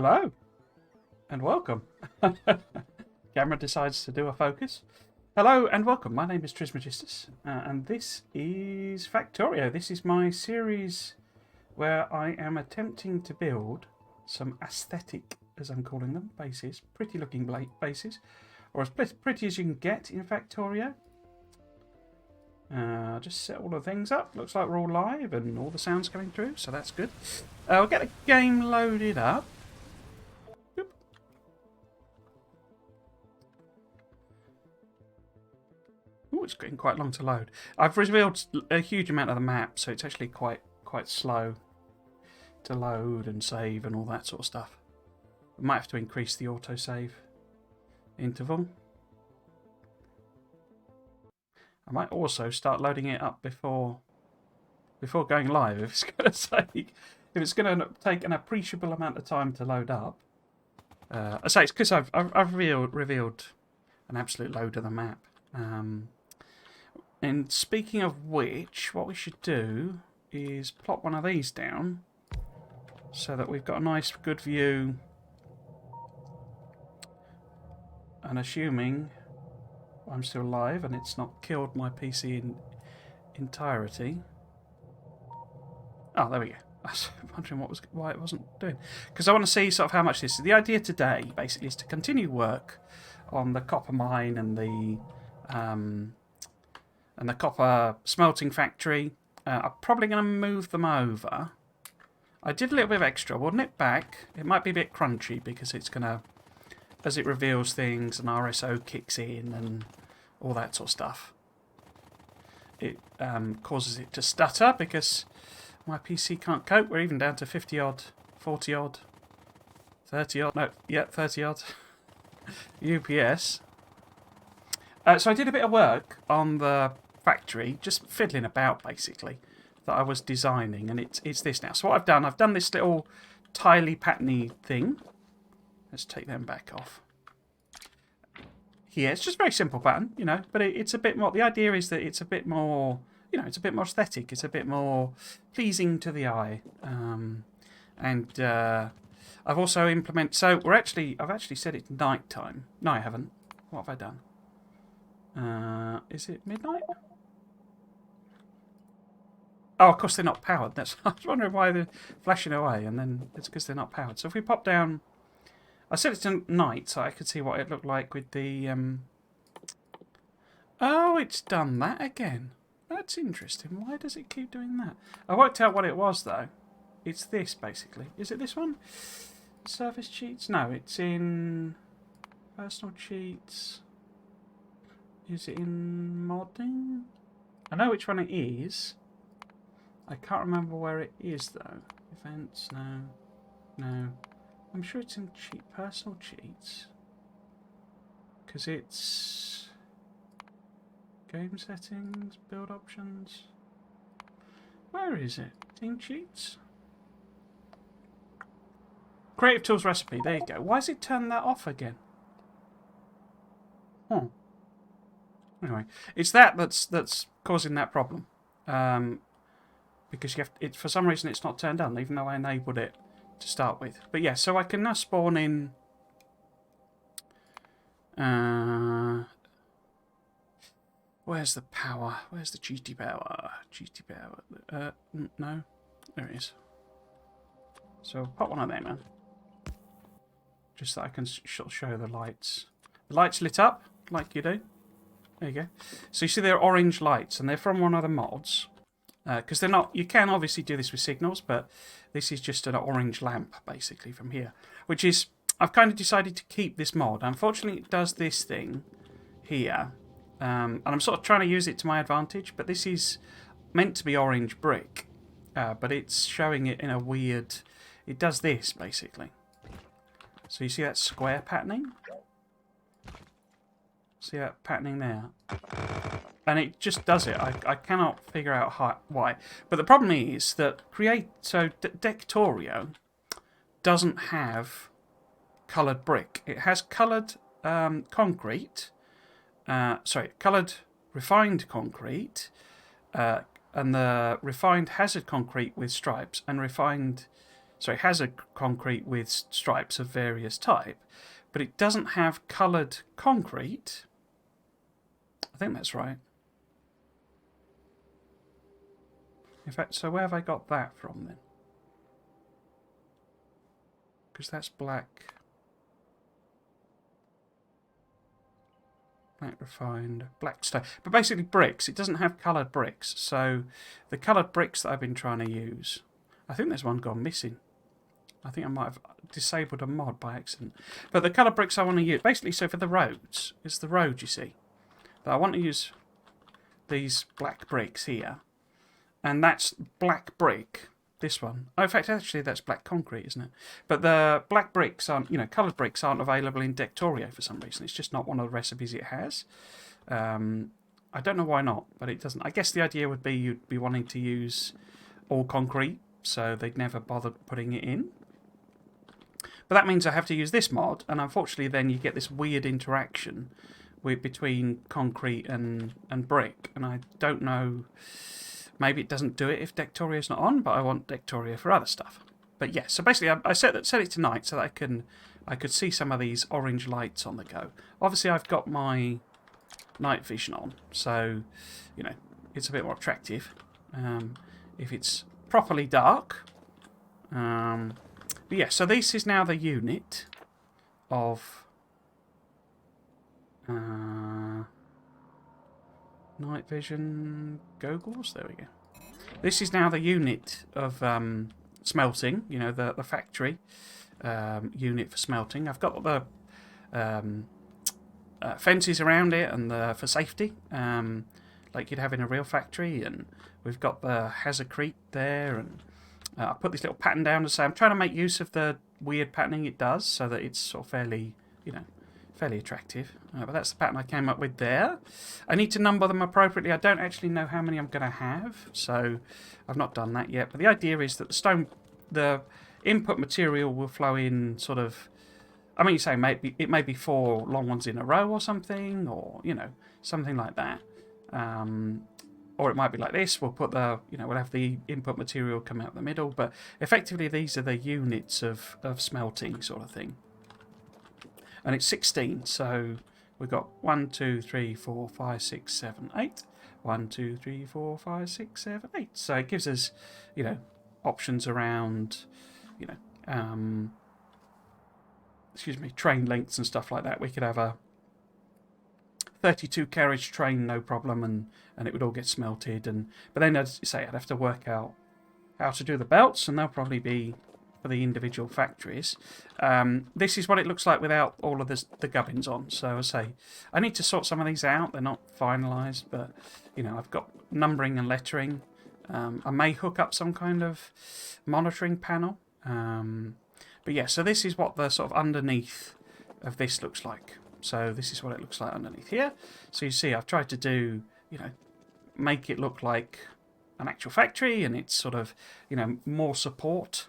Hello and welcome. Camera decides to do a focus. Hello and welcome. My name is Trismegistus, and this is Factorio. This is my series where I am attempting to build some aesthetic, as I'm calling them, bases, pretty looking bases, or as pretty as you can get in Factorio. Just set all the things up. Looks like we're all live and all the sounds coming through, so that's good. We'll get the game loaded up. Oh, it's getting quite long to load. I've revealed a huge amount of the map, so it's actually quite slow to load and save and all that sort of stuff. I might have to increase the autosave interval. I might also start loading it up before going live if it's going to take an appreciable amount of time to load up. I say it's because I've revealed an absolute load of the map. And speaking of which, what we should do is plop one of these down so that we've got a nice good view. And assuming I'm still live and it's not killed my PC in entirety. Oh, there we go. I was wondering why it wasn't doing. Because I want to see sort of how much this is. The idea today basically is to continue work on the copper mine and the copper smelting factory. I'm probably going to move them over. I did a little bit of extra. We'll nip back. It might be a bit crunchy because it's going to, as it reveals things and RSO kicks in and all that sort of stuff, it causes it to stutter because my PC can't cope. We're even down to 50 odd, 40 odd, 30 odd, no, yeah, 30 odd UPS. So I did a bit of work on the factory, just fiddling about basically, that I was designing, and it's this now. So what I've done this little tiley patterny thing. Let's take them back off. Here, it's just a very simple pattern, you know, but it's a bit more, the idea is that it's a bit more, you know, it's a bit more aesthetic, it's a bit more pleasing to the eye. And I've also implemented, so I've actually said it's night time. No, I haven't. What have I done? Is it midnight? Oh, of course they're not powered. I was wondering why they're flashing away, and then it's because they're not powered. So if we pop down, I set it to night so I could see what it looked like with the. Oh, it's done that again. That's interesting. Why does it keep doing that? I worked out what it was though. It's this basically. Is it this one? Surface cheats? No, it's in personal cheats. Is it in modding? I know which one it is. I can't remember where it is though. Events? No. I'm sure it's in personal cheats. Because it's game settings, build options. Where is it? Team cheats? Creative tools recipe. There you go. Why has it turned that off again? Anyway, it's that's causing that problem. Because you have for some reason it's not turned on, even though I enabled it to start with. But yeah, so I can now spawn in. Where's the power? Where's the GT power? GT power. No, there it is. So I'll pop one of them in, just so I can show the lights. The lights lit up like you do. There you go. So you see they're orange lights, and they're from one of the mods. Because they're not, you can obviously do this with signals, but this is just an orange lamp basically from here, which is, I've kind of decided to keep this mod. Unfortunately, it does this thing here, and I'm sort of trying to use it to my advantage, but this is meant to be orange brick, but it's showing it in a weird, it does this basically. So you see that square patterning? See that patterning there? And it just does it. I cannot figure out why. But the problem is that Factorio doesn't have coloured brick. It has coloured concrete. Coloured refined concrete. And the refined hazard concrete with stripes. And refined So it has a concrete with stripes of various type, but it doesn't have coloured concrete. I think that's right. In fact, so where have I got that from then? Because that's black. Black refined, black stone. But basically bricks. It doesn't have coloured bricks. So the coloured bricks that I've been trying to use, I think there's one gone missing. I think I might have disabled a mod by accident. But the coloured bricks I want to use, basically, so for the roads, it's the road, you see, that I want to use these black bricks here. And that's black brick, this one. Oh, in fact, actually, that's black concrete, isn't it? But the black bricks aren't, coloured bricks aren't available in Factorio for some reason. It's just not one of the recipes it has. I don't know why not, but it doesn't. I guess the idea would be you'd be wanting to use all concrete, so they'd never bother putting it in. But that means I have to use this mod, and unfortunately then you get this weird interaction between concrete and brick, and I don't know. Maybe it doesn't do it if Factorio's not on, but I want Factorio for other stuff. But yeah, so basically I set it to night so that I could see some of these orange lights on the go. Obviously I've got my night vision on, so it's a bit more attractive if it's properly dark. But yeah, so this is now the unit of night vision goggles. There we go. This is now the unit of smelting. The factory unit for smelting. I've got the fences around it and for safety, like you'd have in a real factory. And we've got the hazardcrete there, and I put this little pattern down to say I'm trying to make use of the weird patterning it does, so that it's sort of fairly attractive. But that's the pattern I came up with there. I need to number them appropriately. I don't actually know how many I'm going to have, so I've not done that yet. But the idea is that the input material will flow in sort of, I mean, you say it may be 4 long ones in a row or something, or something like that. Or it might be like this. We'll put we'll have the input material come out the middle. But effectively, these are the units of smelting sort of thing. And it's 16, so we've got 1, 2, 3, 4, 5, 6, 7, 8. 1, 2, 3, 4, 5, 6, 7, 8. So it gives us, options around, train lengths and stuff like that. We could have a 32 carriage train, no problem, and it would all get smelted. But then, as you say, I'd have to work out how to do the belts, and they'll probably be for the individual factories. This is what it looks like without all of the gubbins on. So I say I need to sort some of these out. They're not finalised, but I've got numbering and lettering. I may hook up some kind of monitoring panel. But yeah, so this is what the sort of underneath of this looks like. So this is what it looks like underneath here. So you see, I've tried to do make it look like an actual factory, and it's sort of more support.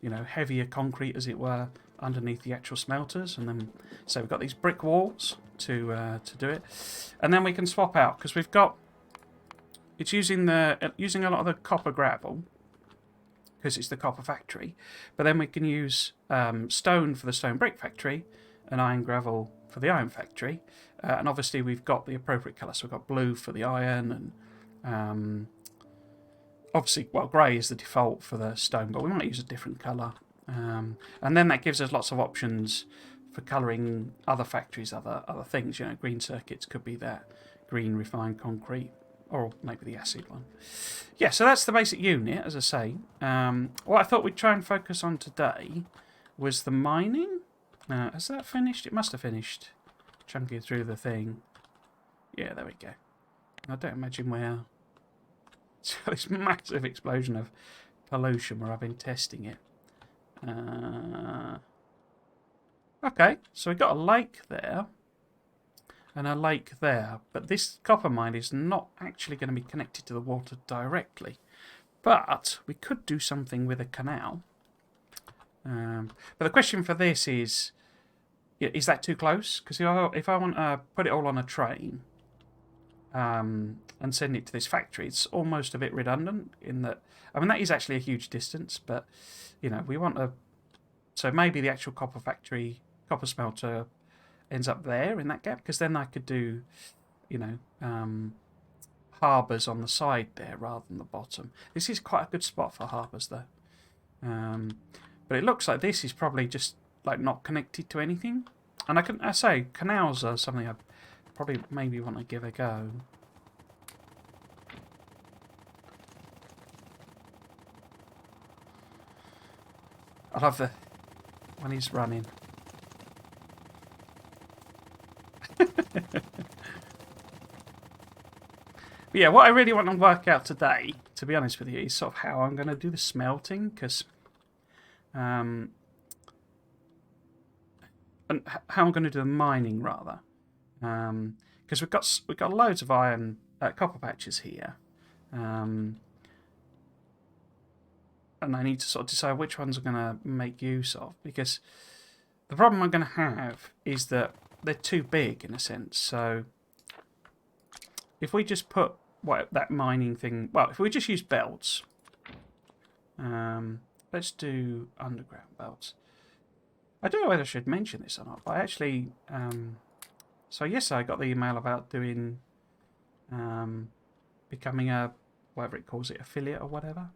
Heavier concrete, as it were, underneath the actual smelters. And then, so we've got these brick walls to do it. And then we can swap out, because we've got, it's using a lot of the copper gravel, because it's the copper factory. But then we can use stone for the stone brick factory, and iron gravel for the iron factory. And obviously we've got the appropriate colour. So we've got blue for the iron, and obviously, grey is the default for the stone, but we might use a different colour. And then that gives us lots of options for colouring other factories, other things. Green circuits could be that green refined concrete, or maybe the acid one. Yeah, so that's the basic unit, as I say. What I thought we'd try and focus on today was the mining. Has that finished? It must have finished. Chunking through the thing. Yeah, there we go. I don't imagine where. So this massive explosion of pollution where I've been testing it. Okay, so we've got a lake there and a lake there, but this copper mine is not actually going to be connected to the water directly. But we could do something with a canal. But the question for this is that too close? Because if I want to put it all on a train, and send it to this factory, it's almost a bit redundant in that, I mean, that is actually a huge distance, but, you know, we want a, so maybe the actual copper factory, copper smelter ends up there in that gap, because then I could do, you know, harbours on the side there rather than the bottom. This is quite a good spot for harbours though. But it looks like this is probably just like not connected to anything. And I say canals are something I probably maybe want to give a go. I love the when he's running. But yeah, what I really want to work out today, to be honest with you, is sort of how I'm going to do the smelting, because and how I'm going to do the mining rather, because we've got loads of iron copper patches here, and I need to sort of decide which ones I'm going to make use of, because the problem I'm going to have is that they're too big in a sense. So if we just put that mining thing, well, if we just use belts, let's do underground belts. I don't know whether I should mention this or not, but I actually, so yes, I got the email about doing, becoming a, whatever it calls it, affiliate or whatever.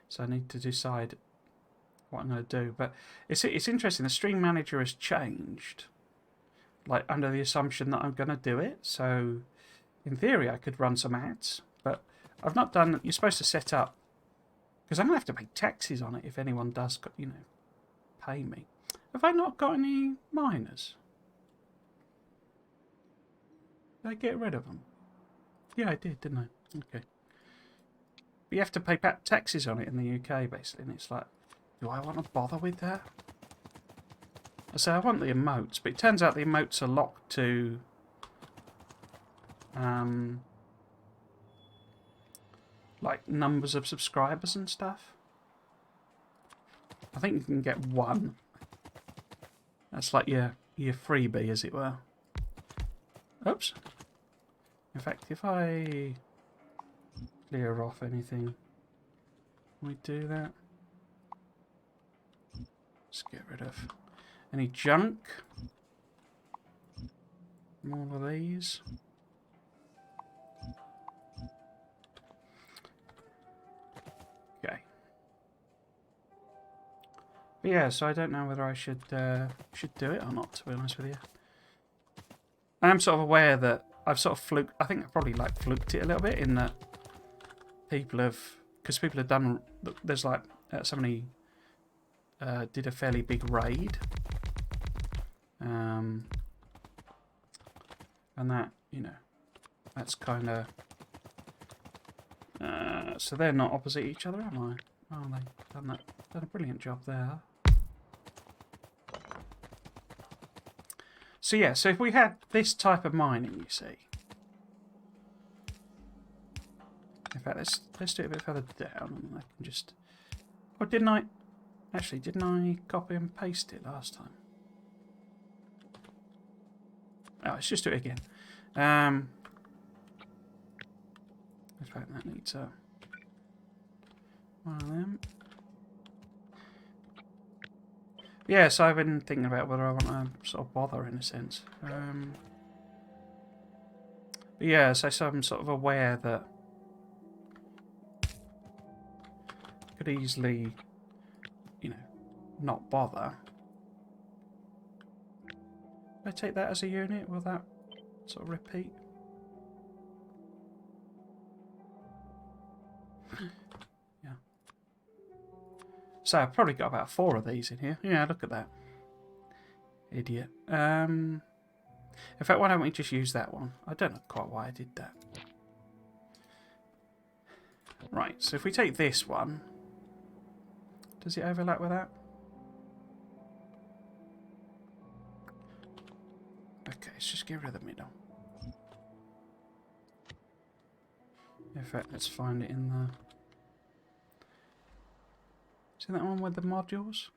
So I need to decide what I'm going to do. But it's interesting, the stream manager has changed, like under the assumption that I'm going to do it. So in theory, I could run some ads, but I've not done, you're supposed to set up, because I'm going to have to pay taxes on it if anyone does, you know, pay me. Have I not got any miners? Did I get rid of them? Yeah, I did, didn't I? Okay. But you have to pay taxes on it in the UK, basically, and it's like, do I want to bother with that? I say I want the emotes, but it turns out the emotes are locked to like numbers of subscribers and stuff. I think you can get one. That's like your freebie, as it were. Oops. In fact, if I clear off anything, can we do that? Let's get rid of any junk. More of these. Okay. But yeah, so I don't know whether I should do it or not, to be honest with you. I am sort of aware that I've sort of fluked. I think I probably like fluked it a little bit in that people have, because people have done. There's like somebody did a fairly big raid, and that, you know, that's kind of. So they're not opposite each other, am I? Oh, they've done a brilliant job there. So yeah, so if we had this type of mining, you see. In fact, let's do it a bit further down, and I can just. Or didn't I? Actually, didn't I copy and paste it last time? Oh, let's just do it again. In fact, that needs one of them. Yeah, so I've been thinking about whether I want to sort of bother in a sense. But yeah, so I'm sort of aware that I could easily, you know, not bother. If I take that as a unit, will that sort of repeat? Yeah. So I've probably got about 4 of these in here. Yeah, look at that. Idiot. In fact, why don't we just use that one? I don't know quite why I did that. Right, so if we take this one, does it overlap with that? Okay, let's just get rid of the middle. In fact, let's find it in the... See that one with the modules?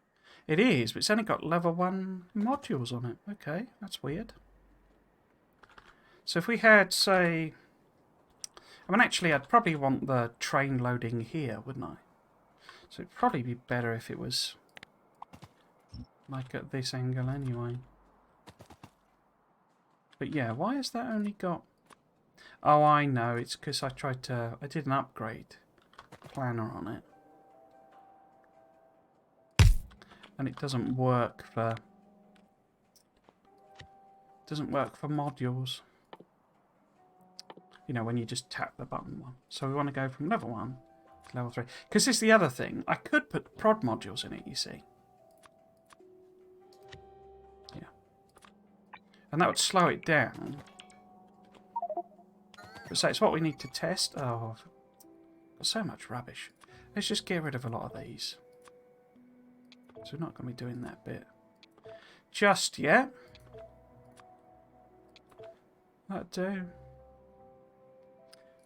It is, but it's only got level 1 modules on it. Okay, that's weird. So if we had, say... I mean, actually, I'd probably want the train loading here, wouldn't I? So it'd probably be better if it was like at this angle anyway. But yeah, why has that only got... Oh, I know. It's because I did an upgrade planner on it. And it doesn't work for... modules. You know, when you just tap the button one. So we want to go from level 1 to level 3. Because this is the other thing. I could put prod modules in it, you see. Yeah. And that would slow it down. So it's what we need to test. Oh, I've got so much rubbish. Let's just get rid of a lot of these. So we're not going to be doing that bit just yet. That'll do.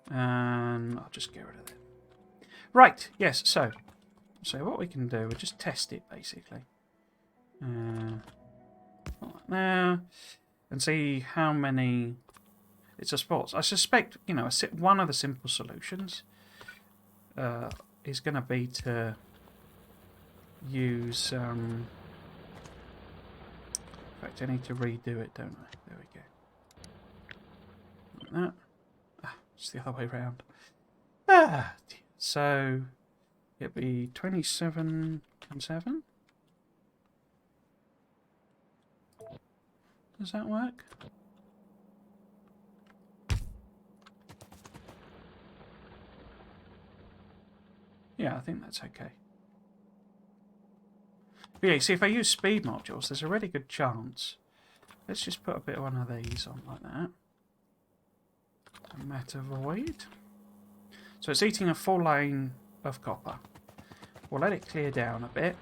And I'll just get rid of it. Right, yes, so what we can do, we'll just test it basically. Like now, and see how many it's a sports. I suspect, you know, one of the simple solutions is going to be to use. In fact, I need to redo it, don't I? There we go. Like that. It's the other way around. So it'd be 27 and 7. Does that work? Yeah, I think that's okay. But yeah, see, if I use speed modules, there's a really good chance. Let's just put a bit of one of these on like that. A matter void. So it's eating a full lane of copper. We'll let it clear down a bit.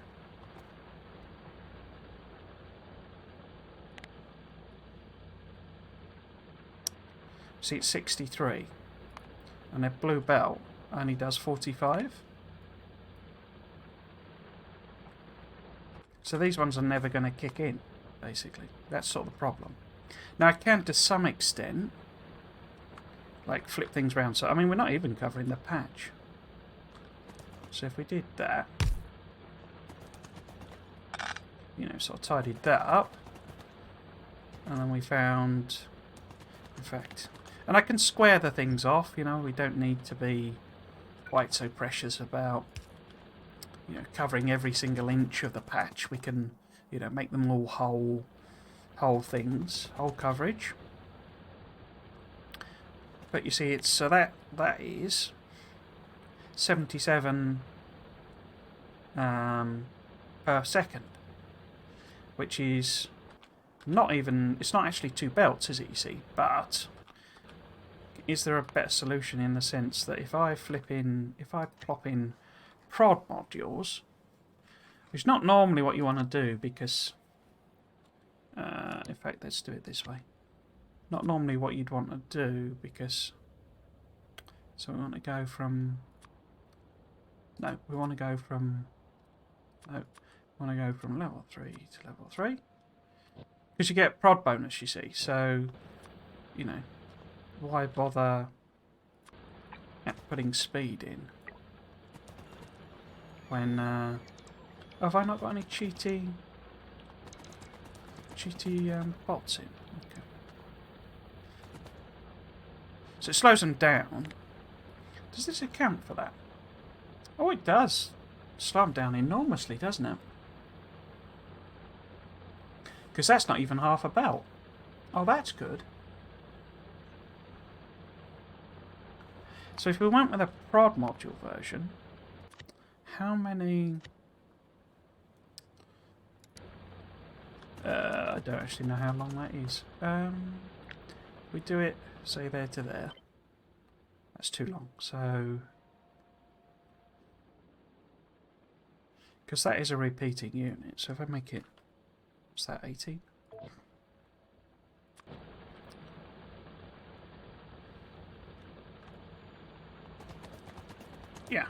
See, it's 63. And a blue belt only does 45. So these ones are never going to kick in, basically. That's sort of the problem. Now I can, to some extent, like flip things around. So, I mean, we're not even covering the patch. So if we did that, you know, sort of tidied that up, and then we found, in fact, and I can square the things off, you know, we don't need to be quite so precious about, you know, covering every single inch of the patch. We can, you know, make them all whole things, whole coverage. But you see, it's so that is 77 per second, which is not even. It's not actually 2 belts, is it? You see, but is there a better solution in the sense that if I plop in prod modules, which is not normally what you want to do because, in fact, let's do it this way. Not normally what you'd want to do because, so we want to go from, no, we want to go from, no, we want to go from level 3 to level 3. Because you get prod bonus, you see, so, you know, why bother putting speed in when, have I not got any cheaty bots in? Okay. So it slows them down. Does this account for that? Oh, it does. Slow them down enormously, doesn't it? Because that's not even half a belt. Oh, that's good. So if we went with a prod module version, how many... I don't actually know how long that is. We do it, say, there to there. That's too long, so... Because that is a repeating unit, so if I make it... What's that, 18? Yeah.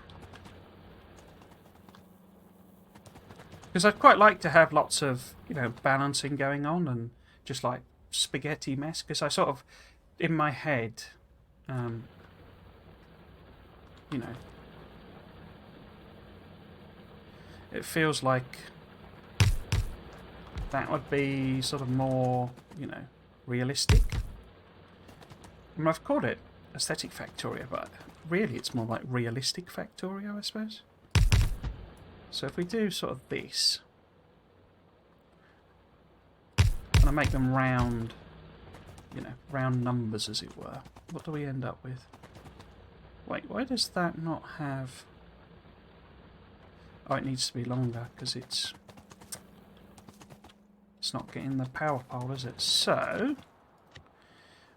Because I'd quite like to have lots of, you know, balancing going on and just like spaghetti mess. Because I sort of, in my head, you know, it feels like that would be sort of more, you know, realistic. I mean, I've called it aesthetic Factorio, but really it's more like realistic Factorio, I suppose. So if we do sort of this, and I make them round, you know, round numbers as it were, what do we end up with? Wait, why does that not have... Oh, it needs to be longer because it's not getting the power pole, is it? So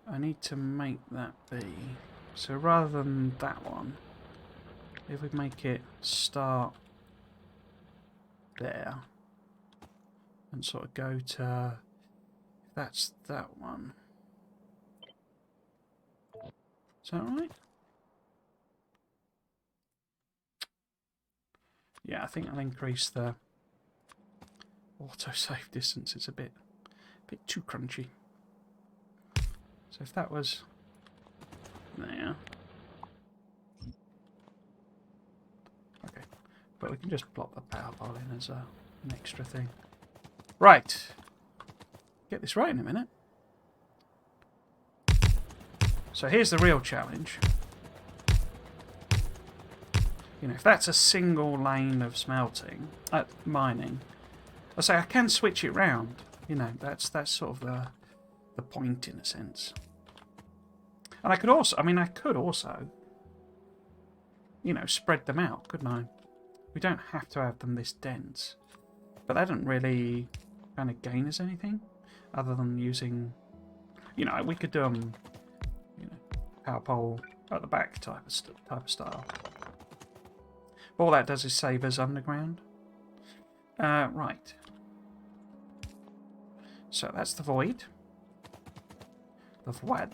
I need to make that be. So rather than that one, if we make it start there and sort of go to, that's that one. Is that right? Yeah, I think I'll increase the autosave distance. It's a bit too crunchy. So if that was there. Okay. But we can just plop the power pole in as an extra thing. Right. Get this right in a minute. So here's the real challenge. You know, if that's a single lane of smelting, mining, I say I can switch it round. You know, that's sort of the point in a sense. And I could also, you know, spread them out, couldn't I? We don't have to have them this dense. But that doesn't really kind of gain us anything other than using, you know, we could do them, you know, power pole at the back type of style. But all that does is save us underground. Right. So that's the void. The void.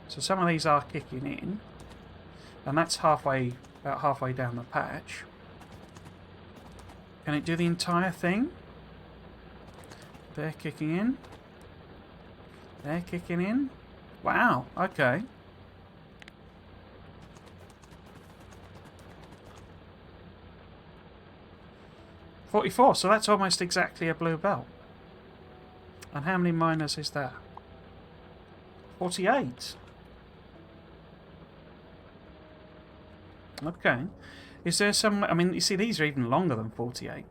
So some of these are kicking in, and that's about halfway down the patch. Can it do the entire thing? They're kicking in. They're kicking in. Wow, okay. $44, so that's almost exactly a blue belt. And how many miners is that? 48. Okay. Is there some... I mean, you see, these are even longer than 48.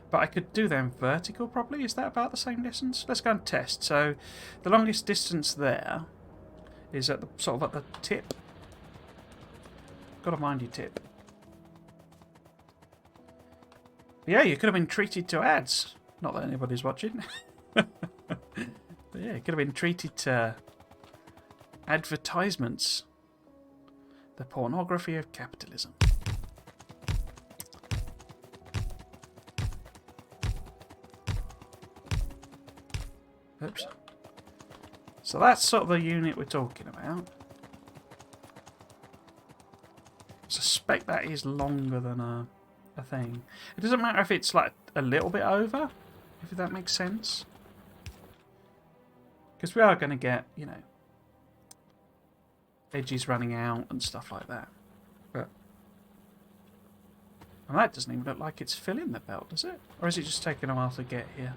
But I could do them vertical, probably. Is that about the same distance? Let's go and test. So, the longest distance there is at the sort of at the tip. Got to mind your tip. Yeah, you could have been treated to ads. Not that anybody's watching. But yeah, you could have been treated to advertisements. The pornography of capitalism. Oops. So that's sort of the unit we're talking about. I suspect that is longer than a thing. It doesn't matter if it's like a little bit over, if that makes sense. Because we are going to get, you know, edges running out and stuff like that. But and that doesn't even look like it's filling the belt, does it? Or is it just taking a while to get here?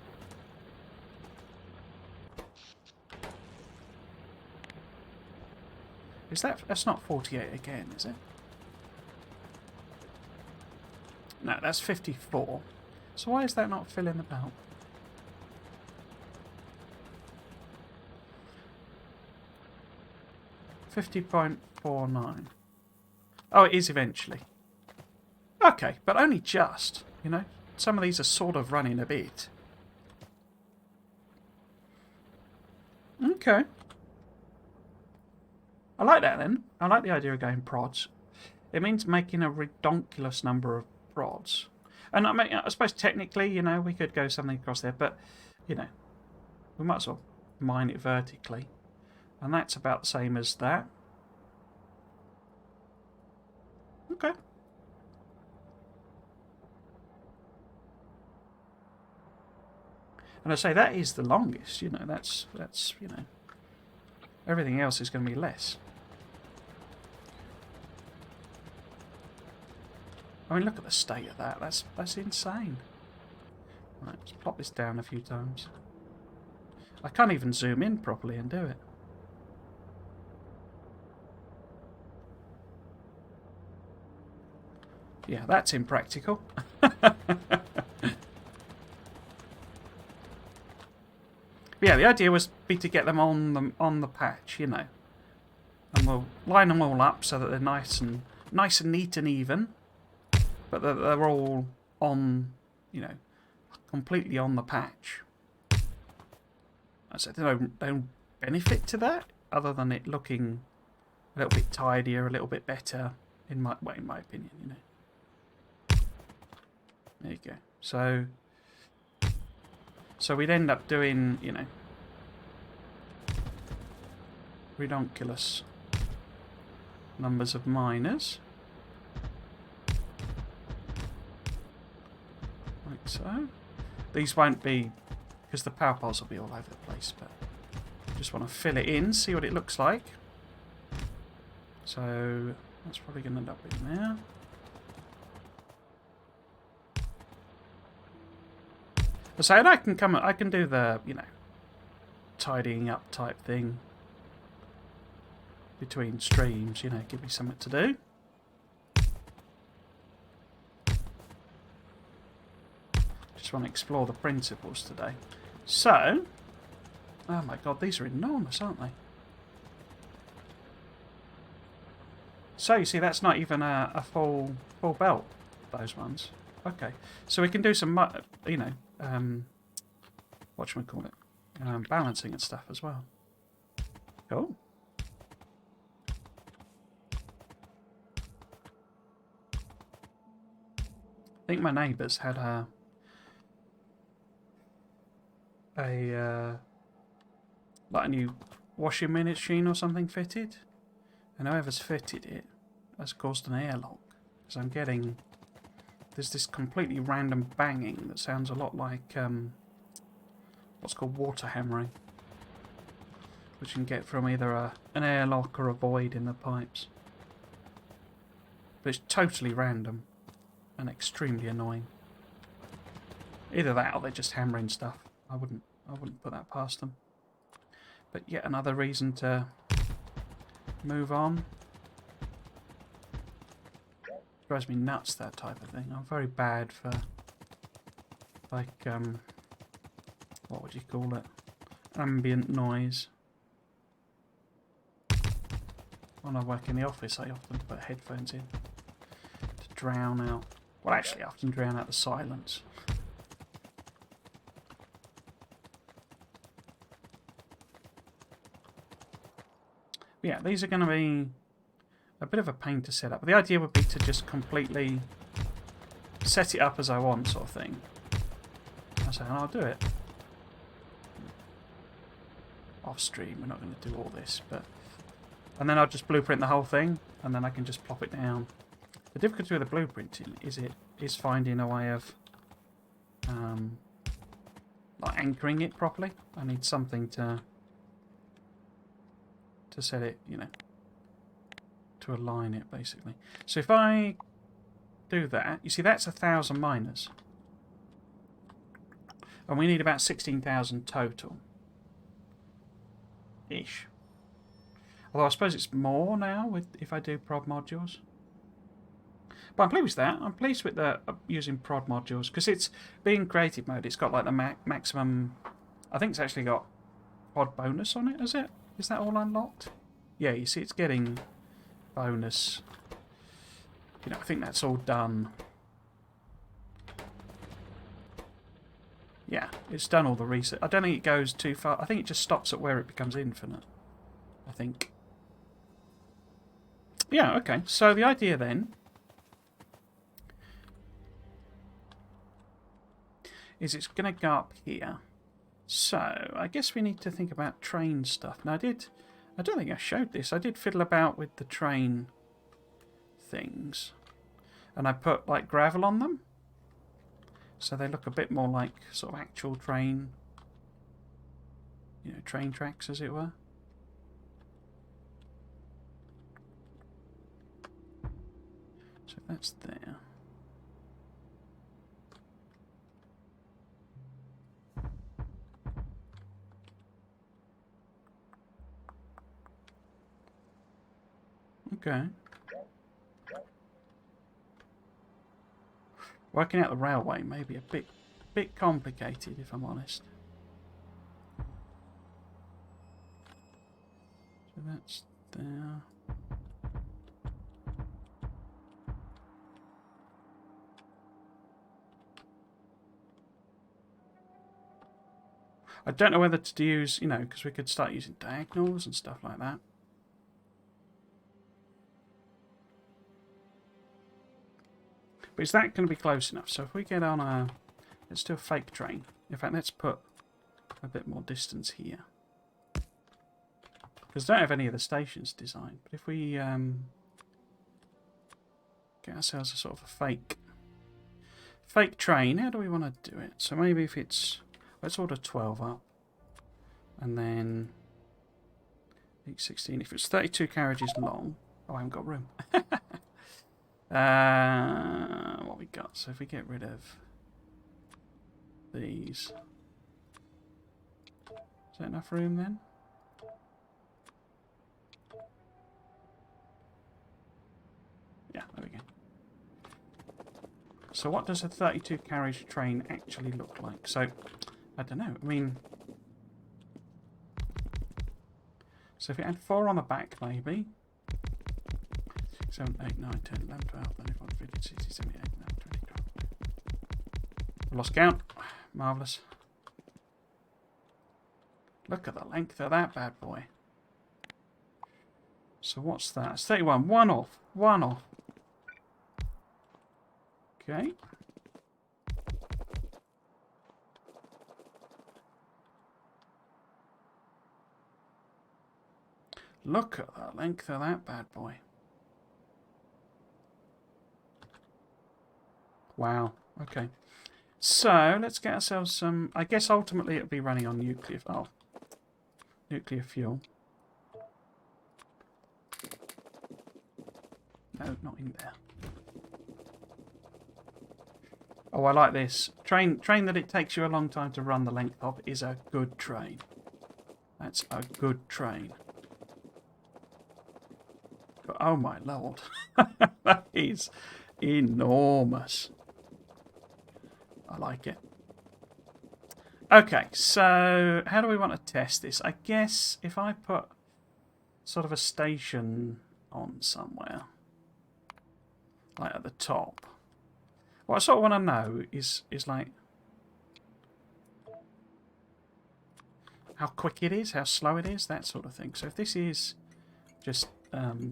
Is that's not 48 again, is it? No, that's 54. So why is that not filling the belt? $50.49. Oh, it is eventually. Okay, but only just, you know. Some of these are sort of running a bit. Okay. I like that then. I like the idea of going prods. It means making a redonkulous number of prods. And I mean, I suppose technically, you know, we could go something across there, but, you know, we might as well mine it vertically. And that's about the same as that. Okay. And I say that is the longest, you know, that's you know. Everything else is going to be less. I mean, look at the state of that. That's insane. Right, let's plop this down a few times. I can't even zoom in properly and do it. Yeah, that's impractical. Yeah, the idea was to get them on the patch, you know, and we'll line them all up so that they're nice and neat and even, but they're all on, you know, completely on the patch. So they don't benefit to that other than it looking a little bit tidier, a little bit better, in my opinion, you know. There you go. So we'd end up doing, you know, redonkulous numbers of miners. Like so. These won't be, because the power poles will be all over the place, but just want to fill it in, see what it looks like. So that's probably going to end up in there. So I can do the, you know, tidying up type thing between streams, you know, give me something to do. Just want to explore the principles today. So, oh my god, these are enormous, aren't they? So you see, that's not even a full belt, those ones. Okay, so we can do some, you know, whatchamacallit, balancing and stuff as well. Cool. I think my neighbours had like a new washing machine or something fitted, and whoever's fitted it has caused an airlock, because I'm getting, there's this completely random banging that sounds a lot like what's called water hammering, which you can get from either an airlock or a void in the pipes. But it's totally random and extremely annoying. Either that or they're just hammering stuff. I wouldn't put that past them. But yet another reason to move on. Drives me nuts, that type of thing. I'm very bad for, like, what would you call it? Ambient noise. When I work in the office, I often put headphones in to drown out. Well, actually, I often drown out the silence. Yeah, these are going to be a bit of a pain to set up. But the idea would be to just completely set it up as I want, sort of thing. I say, and I'll do it off stream. We're not going to do all this, but and then I'll just blueprint the whole thing, and then I can just plop it down. The difficulty with the blueprinting is finding a way of like anchoring it properly. I need something to set it, you know, to align it basically. So if I do that, you see that's 1,000 miners, and we need about 16,000 total ish. Although I suppose it's more now with if I do prod modules. But I'm pleased with that. I'm pleased with the using prod modules, because it's being creative mode. It's got like the maximum. I think it's actually got prod bonus on it. Is it? Is that all unlocked? Yeah, you see, it's getting bonus. You know, I think that's all done. Yeah, it's done all the research. I don't think it goes too far. I think it just stops at where it becomes infinite. I think. Yeah, okay. So the idea then is it's going to go up here. So I guess we need to think about train stuff. Now I don't think I showed this. I did fiddle about with the train things, and I put like gravel on them, so they look a bit more like sort of actual train, you know, train tracks as it were. So that's there. Okay. Working out the railway may be a bit complicated, if I'm honest. So that's there. I don't know whether to use, you know, because we could start using diagonals and stuff like that. But is that going to be close enough? So if we get on a... Let's do a fake train. In fact, let's put a bit more distance here. Because I don't have any of the stations designed. But if we get ourselves a sort of a fake train, how do we want to do it? So maybe if it's... Let's order 12 up. And then... each 16. If it's 32 carriages long... Oh, I haven't got room. What we got? So if we get rid of these... Is that enough room then? Yeah, there we go. So what does a 32 carriage train actually look like? So, I don't know. I mean... So if we add 4 on the back, maybe. 7, 8, 9, 10, 11, 12, 13, 14, 15, 16, 17, 18, 19, 20, 21. Lost count. Marvellous. Look at the length of that bad boy. So what's that? It's 31. One off. One off. Okay. Look at the length of that bad boy. Wow. Okay. So let's get ourselves some... I guess ultimately it'll be running on nuclear... Oh. Nuclear fuel. No, not in there. Oh, I like this. Train that it takes you a long time to run the length of is a good train. That's a good train. But, oh my lord. That is enormous. I like it. Okay, so how do we want to test this? I guess if I put sort of a station on somewhere, like at the top, what I sort of want to know is like how quick it is, how slow it is, that sort of thing. So if this is just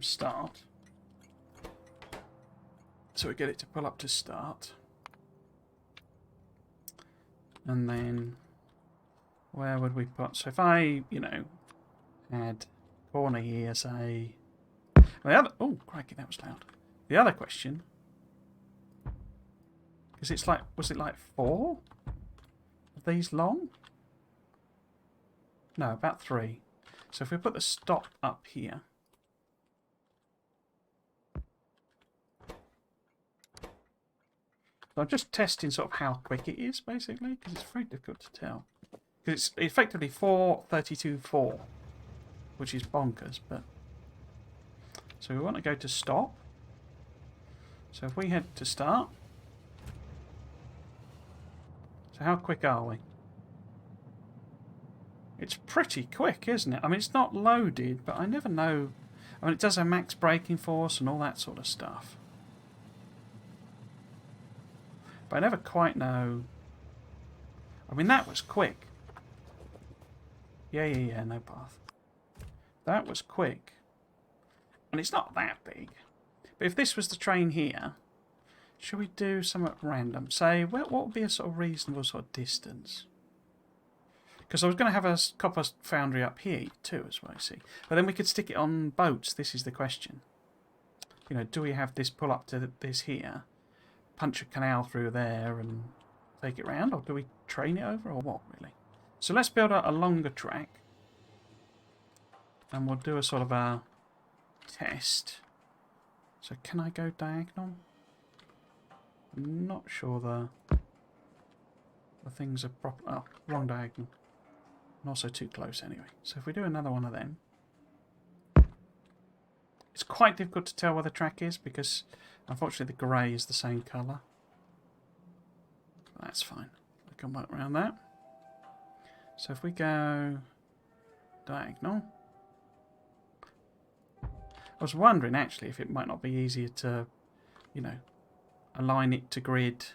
start, so we get it to pull up to start. And then, where would we put... So if I, you know, add corner here, say... The other... Oh, crikey, that was loud. The other question... Is it's like... Was it like 4 of these long? No, about 3. So if we put the stop up here... So I'm just testing sort of how quick it is, basically, because it's very difficult to tell. Because it's effectively 4, 32, 4, which is bonkers, but... So we want to go to stop. So if we head to start... So how quick are we? It's pretty quick, isn't it? I mean, it's not loaded, but I never know... I mean, it does a max braking force and all that sort of stuff. But I never quite know... I mean, that was quick. Yeah, no path. That was quick. And it's not that big. But if this was the train here, should we do something random? Say, what would be a sort of reasonable sort of distance? Because I was going to have a copper foundry up here too, as well, you see. But then we could stick it on boats. This is the question. You know, do we have this pull up to this here? Punch a canal through there and take it round, or do we train it over, or what, really? So let's build a longer track, and we'll do a sort of a test. So can I go diagonal? I'm not sure the things are proper. Oh, wrong diagonal. And also too close anyway. So if we do another one of them, it's quite difficult to tell where the track is because unfortunately the grey is the same colour. That's fine. I can work around that. So if we go diagonal, I was wondering actually if it might not be easier to, you know, align it to grid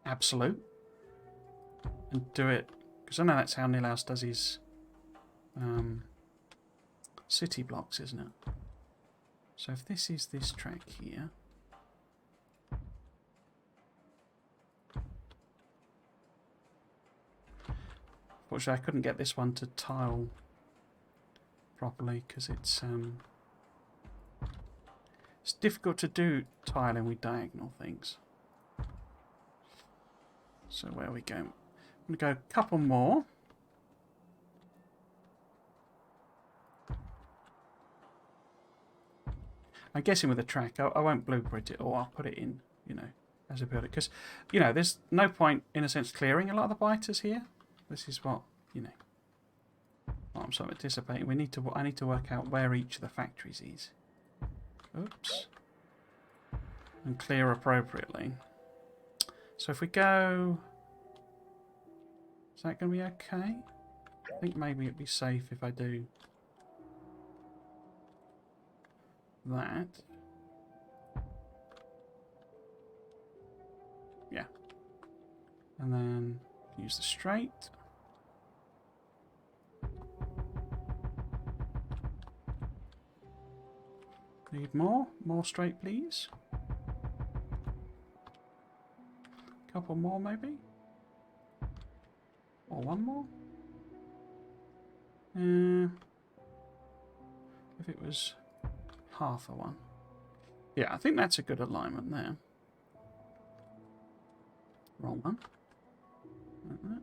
absolute and do it, because I know that's how Nilhouse does his city blocks, isn't it? So if this is this track here, fortunately I couldn't get this one to tile properly because it's difficult to do tiling with diagonal things. So where are we going? I'm going to go a couple more. I'm guessing with a track, I won't blueprint it, or I'll put it in, you know, as I build it. Because, you know, there's no point, in a sense, clearing a lot of the biters here. This is what, you know, what I'm sort of anticipating. I need to work out where each of the factories is. Oops. And clear appropriately. So if we go... Is that going to be okay? I think maybe it'd be safe if I do that. Yeah. And then use the straight. Need more? More straight, please. Couple more, maybe? Or one more? If it was half a one. Yeah, I think that's a good alignment there. Wrong one. Like that.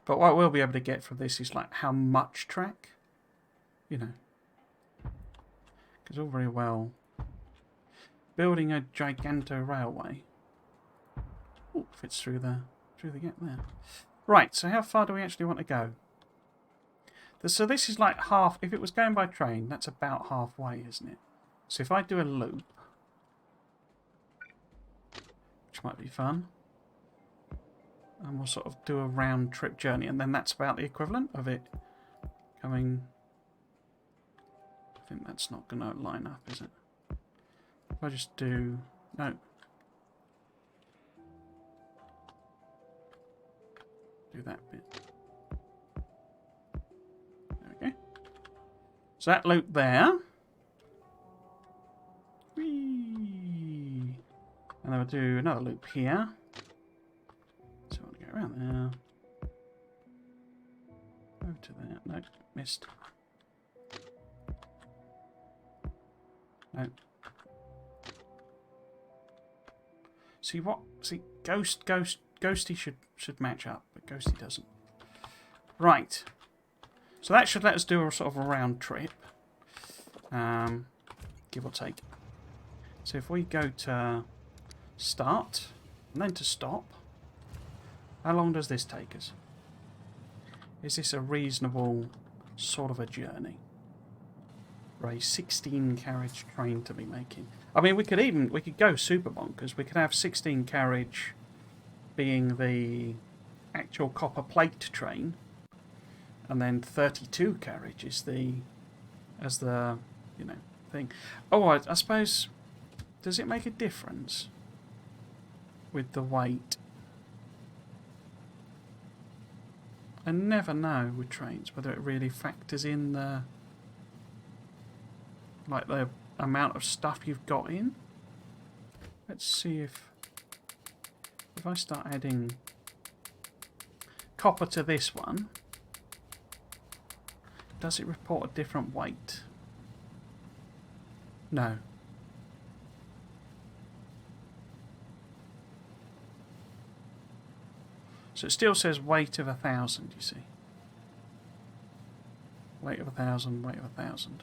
But what we'll be able to get from this is like how much track, you know. Because all very well building a giganto railway. Oh, fits through the gap there. Right, so how far do we actually want to go? So this is like half. If it was going by train, that's about halfway, isn't it? So if I do a loop, which might be fun, and we'll sort of do a round trip journey, and then that's about the equivalent of it coming. I think that's not going to line up, is it? If I just do no. Do that bit. There we go. So that loop there. Whee! And then we'll do another loop here. So I'll go around there. Over to there. No, missed. No. See what? See, Ghosty should match up, but Ghosty doesn't. Right. So that should let us do a sort of a round trip. Give or take. So if we go to start, and then to stop, how long does this take us? Is this a reasonable sort of a journey for a 16 carriage train to be making? I mean, we could go super bonkers. We could have 16 carriage being the actual copper plate train, and then 32 carriage is as the you know thing. Oh, I suppose, does it make a difference with the weight? I never know with trains whether it really factors in the amount of stuff you've got in. Let's see if I start adding copper to this one, does it report a different weight? No. So it still says weight of 1,000, you see. Weight of 1,000, weight of 1,000.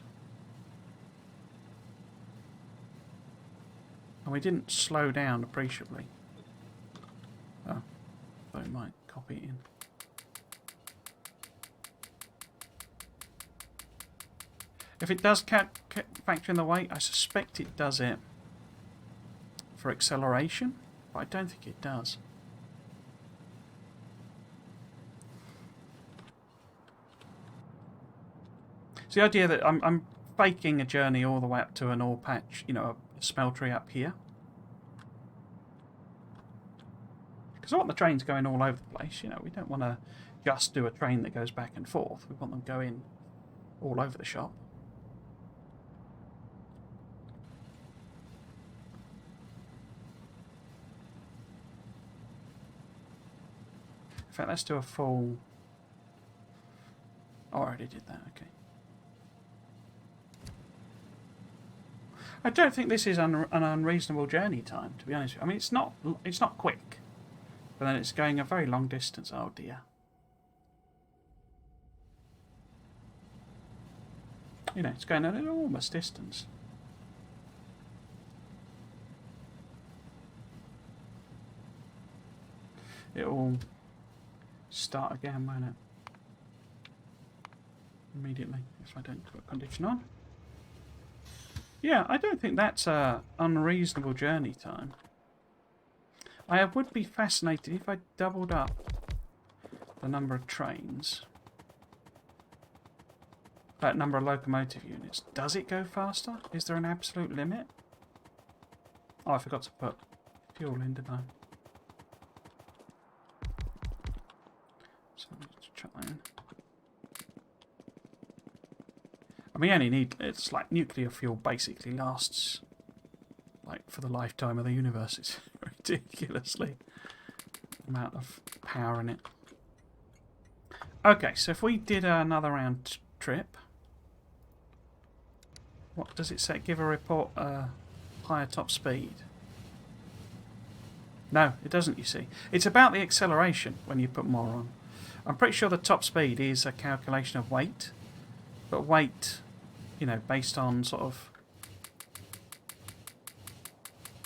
And we didn't slow down appreciably. Oh, I might copy it in. If it does factor in the weight, I suspect it does it for acceleration, but I don't think it does. It's the idea that I'm faking a journey all the way up to an ore patch, you know, a smeltery up here. Because I want the trains going all over the place, you know, we don't want to just do a train that goes back and forth. We want them going all over the shop. In fact, let's do a full... Oh, I already did that, okay. I don't think this is an unreasonable journey time, to be honest with you. I mean, it's not quick, but then it's going a very long distance. Oh dear. You know, it's going an enormous distance. It'll start again, won't it? Immediately, if I don't put a condition on. Yeah, I don't think that's a unreasonable journey time. I would be fascinated if I doubled up the number of trains. That number of locomotive units. Does it go faster? Is there an absolute limit? Oh, I forgot to put fuel in, didn't I? So let's chuck that in. I mean, only need, it's like nuclear fuel basically lasts like for the lifetime of the universe. It's ridiculously amount of power in it. Okay, so if we did another round trip, what does it say? Give a report higher top speed. No, it doesn't, you see. It's about the acceleration when you put more on. I'm pretty sure the top speed is a calculation of weight, but weight, you know, based on sort of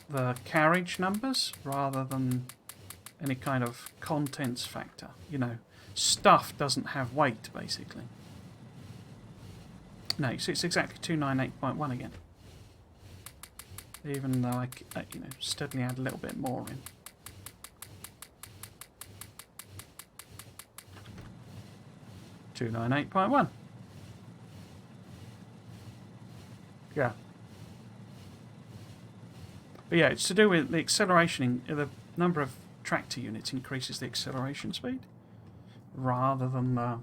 the carriage numbers rather than any kind of contents factor. You know, stuff doesn't have weight, basically. No, so it's exactly 298.1 again. Even though I you know, steadily add a little bit more in. $298.1. Yeah. But yeah, it's to do with the acceleration. The number of tractor units increases the acceleration speed rather than the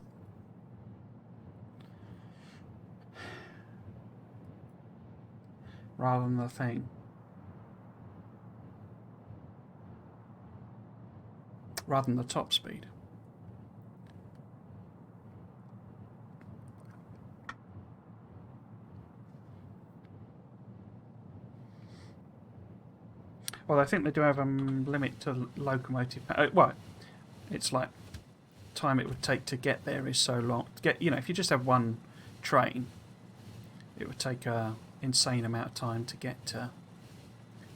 thing. Rather than the top speed. Well, I think they do have a limit to locomotive power. Well, it's like time it would take to get there is so long. You know, if you just have one train, it would take a insane amount of time to get to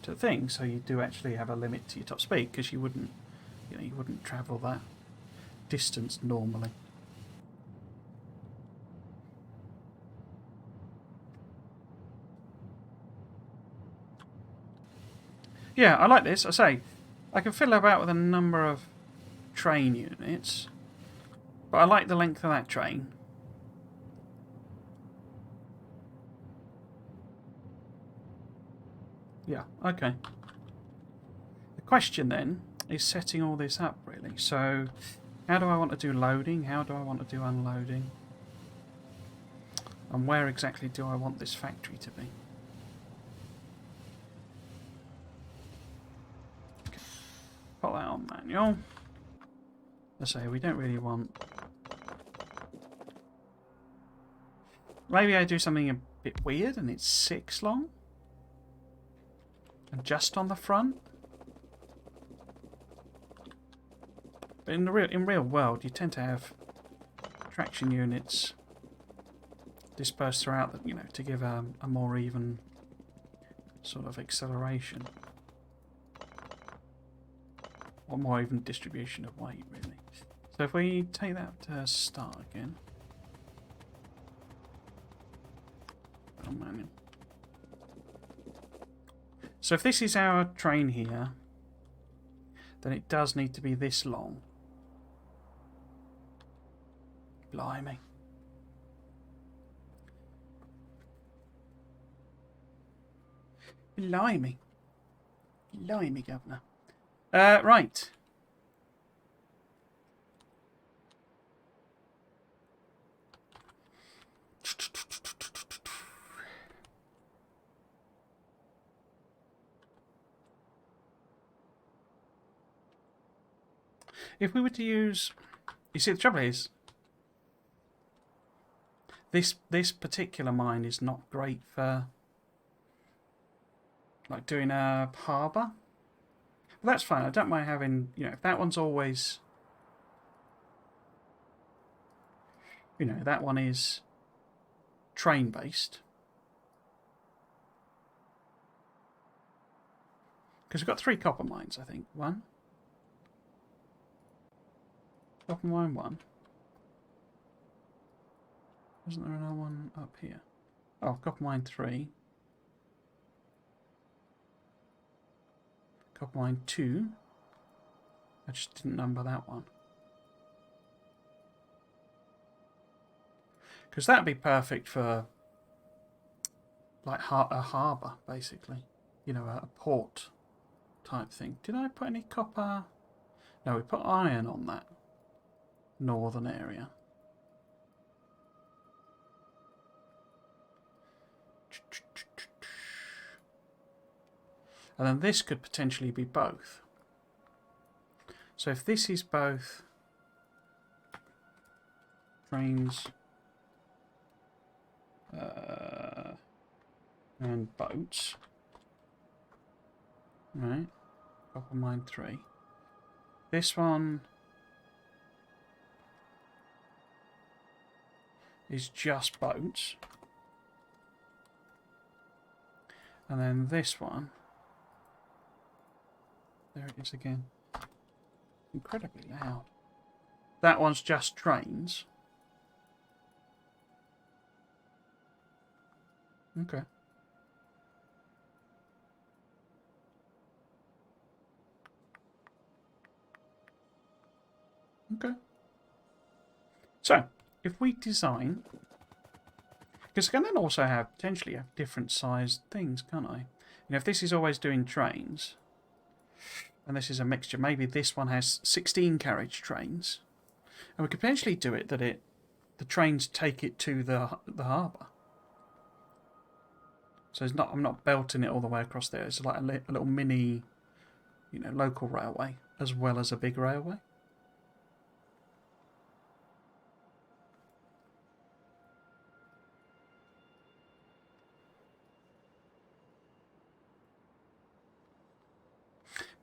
the thing. So you do actually have a limit to your top speed because you wouldn't travel that distance normally. Yeah, I like this. I say, I can fiddle about with a number of train units, but I like the length of that train. Yeah, okay. The question then is setting all this up, really. So, how do I want to do loading? How do I want to do unloading? And where exactly do I want this factory to be? Okay. Put that on manual. I say we don't really want... Maybe I do something a bit weird and it's 6 long? And just on the front? But in real world, you tend to have traction units dispersed throughout, you know, to give a more even sort of acceleration. Or more even distribution of weight, really. So if we take that to start again. Oh, manual. So if this is our train here, then it does need to be this long. Blimey. Blimey. Blimey, Governor. Right. If we were to use... You see, the trouble is, this particular mine is not great for, like, doing a harbour. But that's fine. I don't mind having, you know, if that one's always... You know, that one is train-based. Because we've got 3 copper mines, I think. 1. Copper mine 1. Wasn't there another one up here? Oh, copper mine 3. Copper mine 2. I just didn't number that one. Because that'd be perfect for, like, a harbour, basically. You know, a port type thing. Did I put any copper? No, we put iron on that northern area. And then this could potentially be both. So if this is both trains and boats, right? Copper mine 3. This one is just boats. And then this one, there it is again. Incredibly loud. That one's just trains. Okay. Okay. So, if we design... Because I can then also have, potentially have different sized things, can't I? You know, if this is always doing trains, and this is a mixture, maybe this one has 16 carriage trains, and we could potentially do it that the trains take it to the harbour. So it's not, I'm not belting it all the way across there. It's like a little mini, you know, local railway as well as a big railway.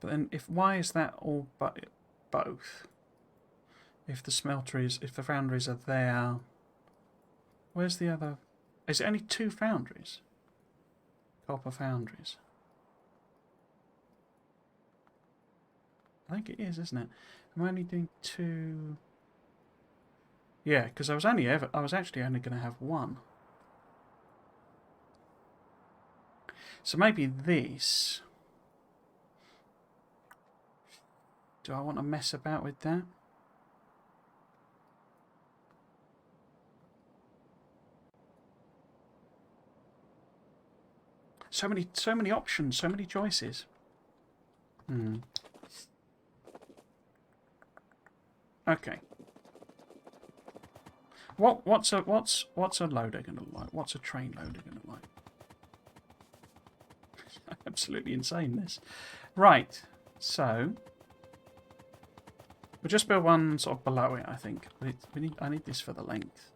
But then, why is that all both? If the smelteries, if the foundries are there, where's the other? Is it only 2 foundries? Copper foundries. I think it is, isn't it? I'm only doing 2. Yeah, because I was actually only going to have 1. So maybe this. Do I want to mess about with that? So many options, so many choices. Okay. What's a loader gonna like? What's a train loader gonna like? Absolutely insane, this. Right. So we'll just build one sort of below it, I think. But I need this for the length.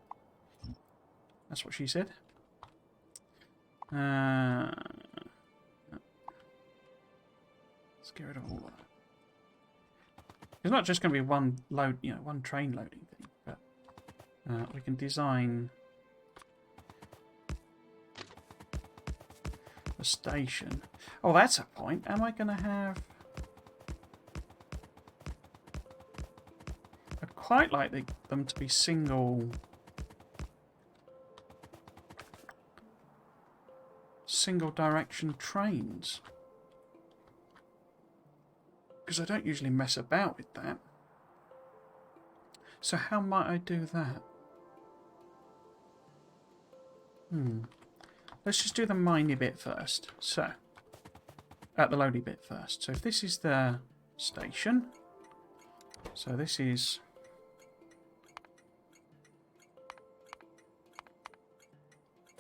That's what she said. Let's get rid of all of that. It's not just going to be one load, you know, one train loading thing, but we can design a station. Oh, that's a point. Am I going to have... I'd quite like them to be single direction trains. Because I don't usually mess about with that. So how might I do that? Let's just do the miney bit first. So, the loady bit first. So if this is the station, so this is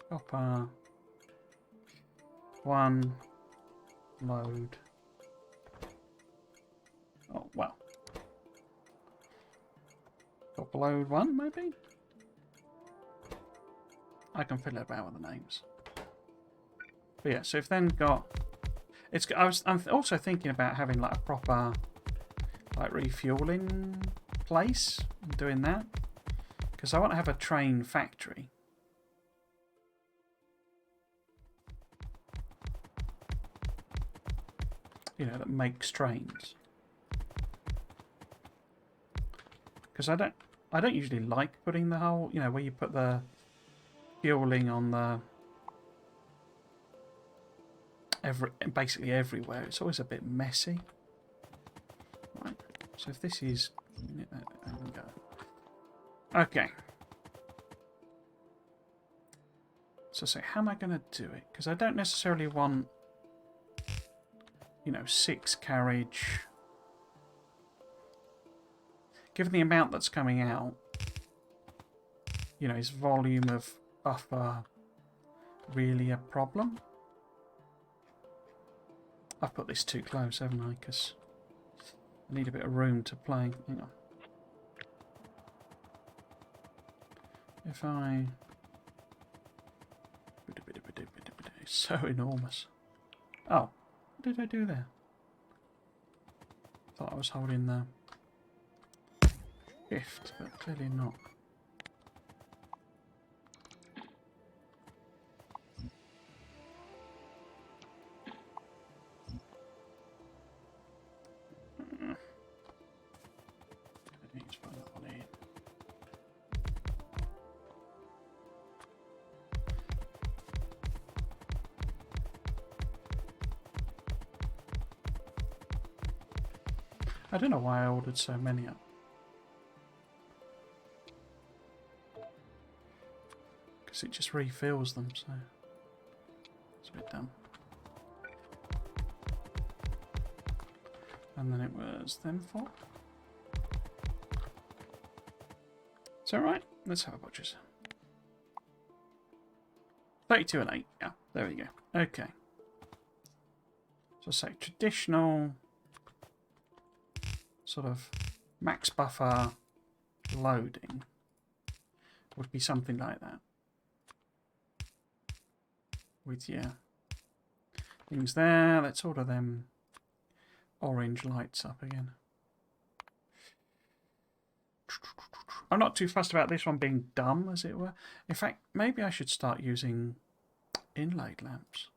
copper 1 load. Oh well, copper load 1 maybe. I can fiddle about with the names. But yeah, so if then got... I'm also thinking about having like a proper like refueling place and doing that. Because I want to have a train factory. You know, that makes trains. Because I don't usually like putting the whole, you know, where you put the fueling on the basically everywhere. It's always a bit messy. Right. So if this is, there we go. Okay. So say, how am I going to do it? Because I don't necessarily want, you know, 6 carriage. Given the amount that's coming out, you know, is volume of buffer really a problem? I've put this too close, haven't I? Because I need a bit of room to play. Hang on. If I... It's so enormous. Oh, what did I do there? Thought I was holding the shift, but clearly not. I don't know why I ordered so many up. Because it just refills them, so it's a bit dumb. And then it was them 4. Is that right? Let's have a butcher's. 32 and 8. Yeah, there we go. Okay. So say traditional sort of max buffer loading would be something like that. With your things there. Let's order them orange lights up again. I'm not too fussed about this one being dumb, as it were. In fact, maybe I should start using inlaid lamps.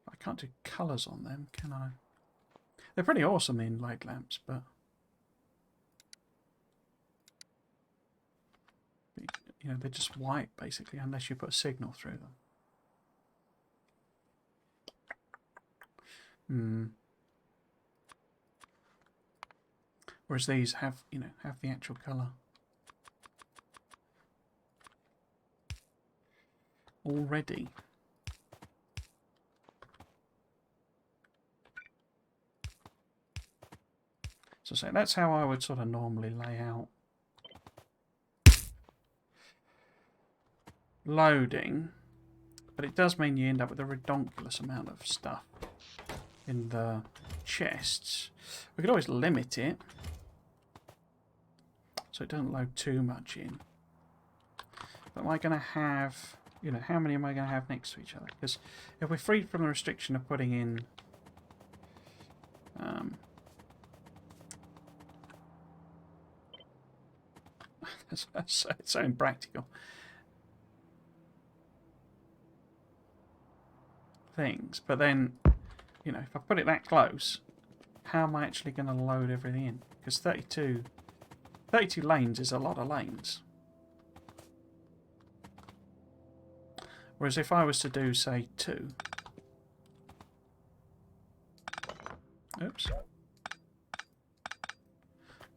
I can't do colours on them, can I? They're pretty awesome, the inlaid lamps, but you know, they're just white basically, unless you put a signal through them. Whereas these have, you know, have the actual colour already. So say that's how I would sort of normally lay out loading, but it does mean you end up with a redonkulous amount of stuff in the chests. We could always limit it so it doesn't load too much in. But am I going to have, you know, how many am I going to have next to each other? Because if we're freed from the restriction of putting in It's so impractical. Things. But then, you know, if I put it that close, how am I actually going to load everything in? Because 32 lanes is a lot of lanes. Whereas if I was to do, say, 2... Oops.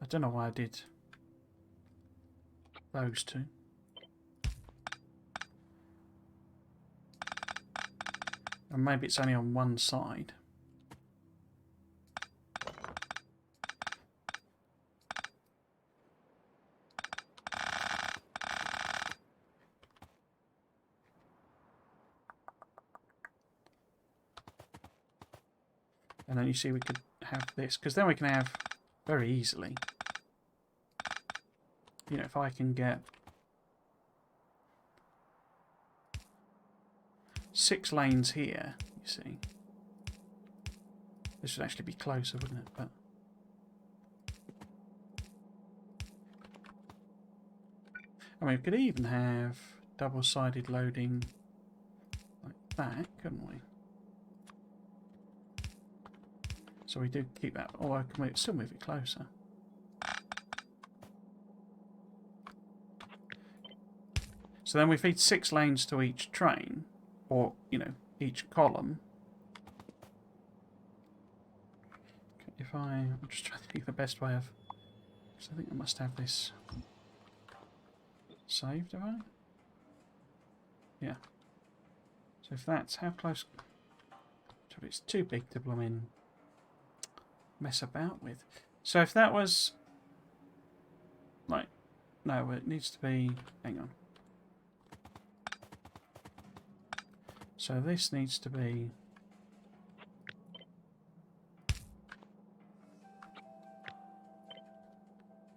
I don't know why I did those 2. And maybe it's only on one side. And then you see we could have this, because then we can have very easily, you know, if I can get 6 lanes here, you see. This would actually be closer, wouldn't it? But I mean, we could even have double-sided loading like that, couldn't we? So we do keep that, or I can still move it closer. So then we feed 6 lanes to each train, or, you know, each column. If I'm just trying to think the best way of... So I think I must have this saved, have I? Yeah. So if that's how close... So it's too big to blooming mess about with. So if that was... Like... No, it needs to be... Hang on. So this needs to be...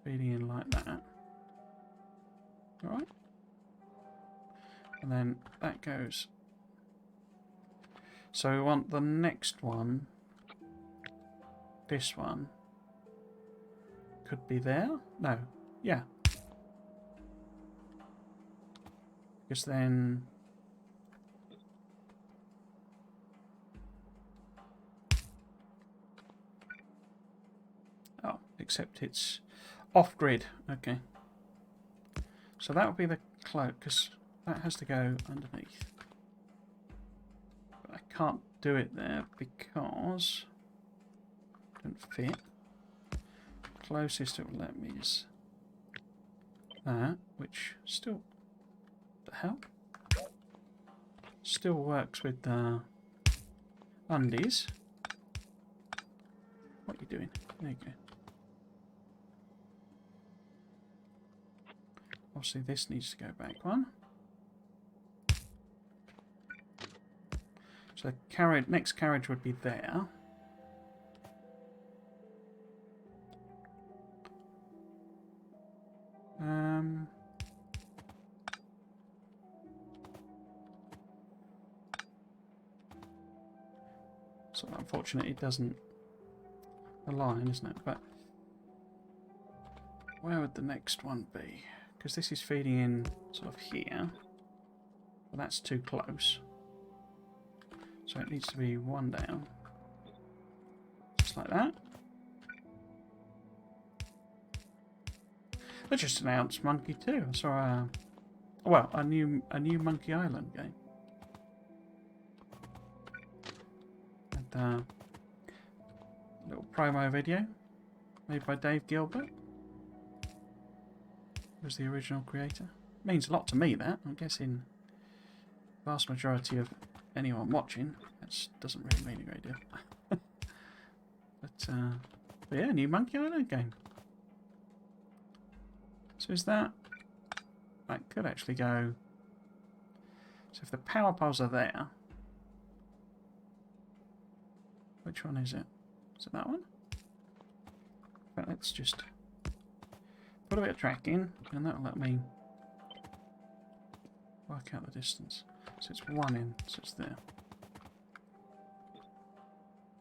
feeding in like that. Alright. And then that goes. So we want the next one. This one. Could be there? No. Yeah. Because then... Oh, except it's off-grid. Okay. So that would be the cloak, because that has to go underneath. But I can't do it there because it doesn't fit. Closest it will let me is that, which still... the hell? Still works with the undies. What are you doing? There you go. Obviously this needs to go back one. So the carriage, next carriage would be there. So unfortunately it doesn't align, isn't it? But where would the next one be? Because this is feeding in sort of here. But that's too close. So it needs to be one down. Just like that. They just announced Monkey 2. I saw well, a new Monkey Island game. And little promo video made by Dave Gilbert. Was the original creator. Means a lot to me, that. I'm guessing the vast majority of anyone watching, that doesn't really mean a great deal. but yeah, new Monkey Island game. So is that could actually go... So if the power poles are there, which one is it? Is it that one? But let's just put a bit of track in, and that'll let me work out the distance. So it's 1 in, so it's there.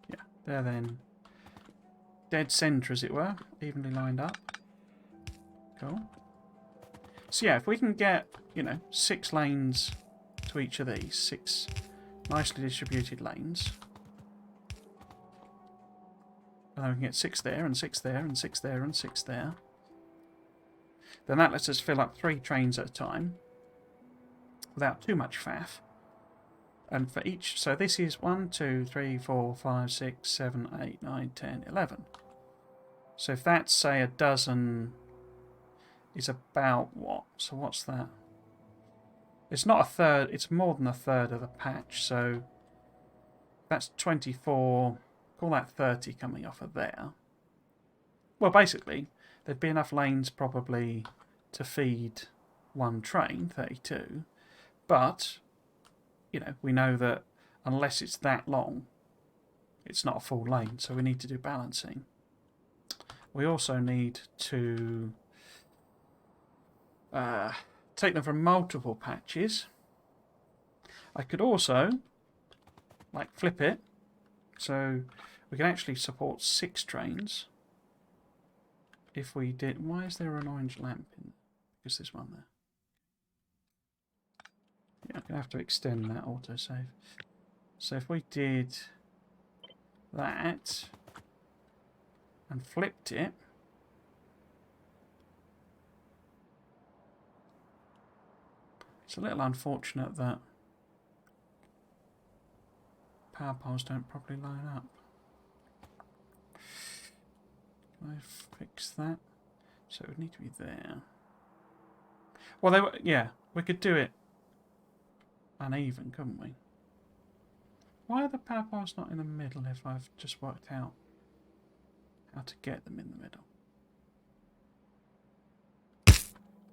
Yeah, there then. Dead centre, as it were, evenly lined up. Cool. So yeah, if we can get, you know, 6 lanes to each of these, 6 nicely distributed lanes, and then we can get 6 there, and 6 there, and 6 there, and 6 there, then that lets us fill up 3 trains at a time without too much faff. And for each, so this is 1, 2, 3, 4, 5, 6, 7, 8, 9, 10, 11. So if that's, say, a dozen, is about what? So what's that? It's not a third, it's more than a third of the patch, so that's 24, call that 30 coming off of there. Well, basically, there'd be enough lanes probably to feed 1 train, 32, but, you know, we know that unless it's that long, it's not a full lane, so we need to do balancing. We also need to take them from multiple patches. I could also, like, flip it, so we can actually support 6 trains. If we did, why is there an orange lamp in? Because there's one there. Yeah, I'm going to have to extend that autosave. So if we did that and flipped it, it's a little unfortunate that power poles don't properly line up. Can I fix that? So it would need to be there. Well, they were, yeah, we could do it uneven, couldn't we? Why are the power poles not in the middle if I've just worked out how to get them in the middle?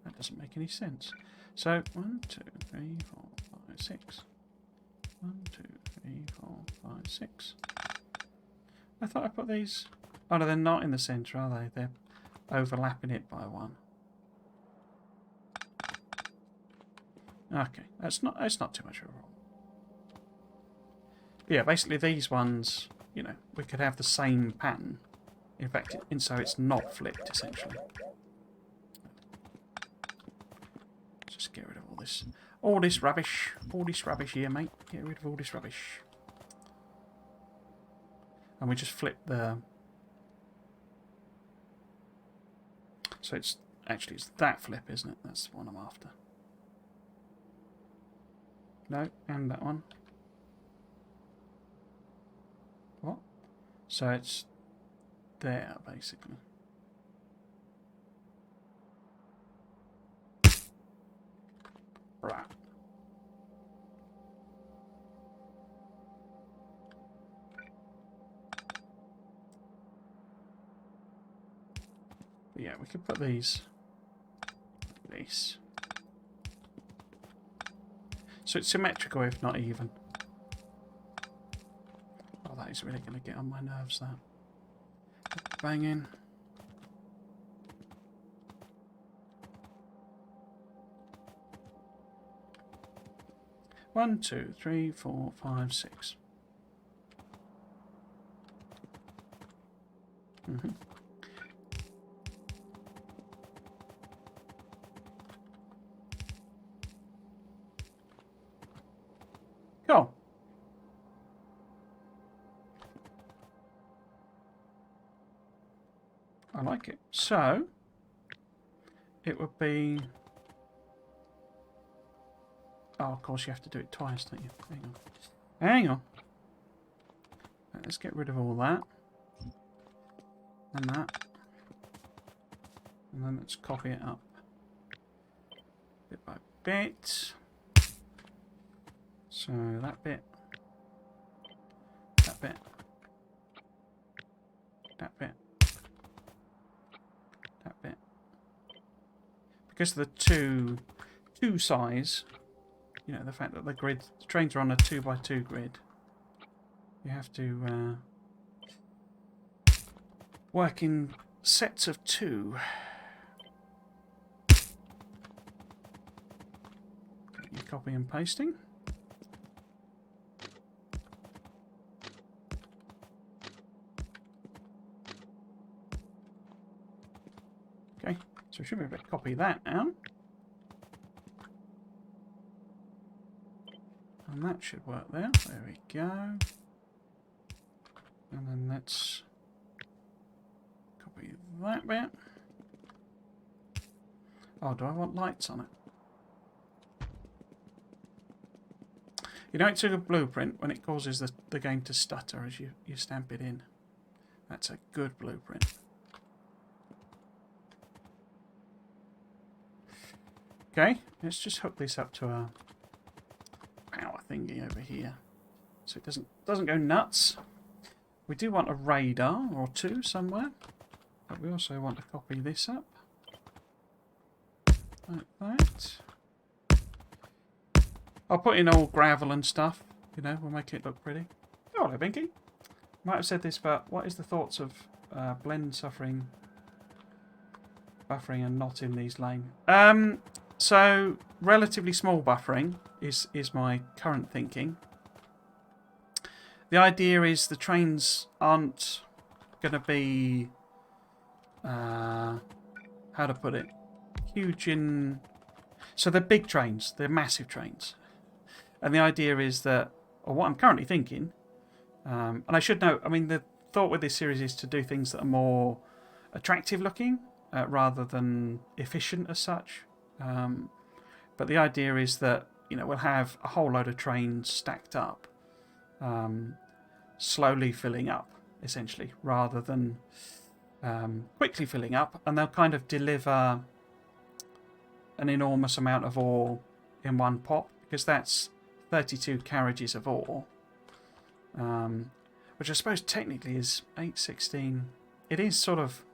That doesn't make any sense. So 1, 2, 3, 4, 5, 6. 1, 2, 3, 4, 5, 6. I thought I put these. Oh no, they're not in the centre, are they? They're overlapping it by 1. Okay, that's not too much of a problem. But yeah, basically these ones, you know, we could have the same pattern. In fact, so it's not flipped essentially. Just get rid of all this rubbish here, mate. Get rid of all this rubbish. And we just flip the. So it's that flip, isn't it? That's the one I'm after. No, and that one. What? So it's there, basically. Right. But yeah, we could put these. This. So it's symmetrical, if not even. Oh, that is really going to get on my nerves, that. Banging. One, 2, 3, 4, 5, 6. Cool. I like it. So, it would be... Oh, of course you have to do it twice, don't you? Hang on. Hang on. Right, let's get rid of all that. And that. And then let's copy it up. Bit by bit. So, that bit. That bit. That bit. That bit. Because of the two size, you know, the fact that the trains are on a 2x2 grid, you have to work in sets of 2. Copy and pasting. Okay, so we should be able to copy that now. And that should work there. There we go. And then let's copy that bit. Oh, do I want lights on it? You know it's a good blueprint when it causes the game to stutter as you stamp it in. That's a good blueprint. Okay, let's just hook this up to a power thingy over here, so it doesn't go nuts. We do want a radar or two somewhere, but we also want to copy this up like that. I'll put in all gravel and stuff, you know, we'll make it look pretty. Oh, hello, Binky. Might have said this, but what is the thoughts of blend buffering and not in these lanes? So relatively small buffering is my current thinking. The idea is the trains aren't going to be how to put it, huge in. So they're big trains, they're massive trains, and the idea is that, or what I'm currently thinking. And I should note, I mean, the thought with this series is to do things that are more attractive looking rather than efficient as such. But the idea is that, you know, we'll have a whole load of trains stacked up, slowly filling up, essentially, rather than quickly filling up, and they'll kind of deliver an enormous amount of ore in one pop, because that's 32 carriages of ore. Which I suppose technically is 816. It is sort of,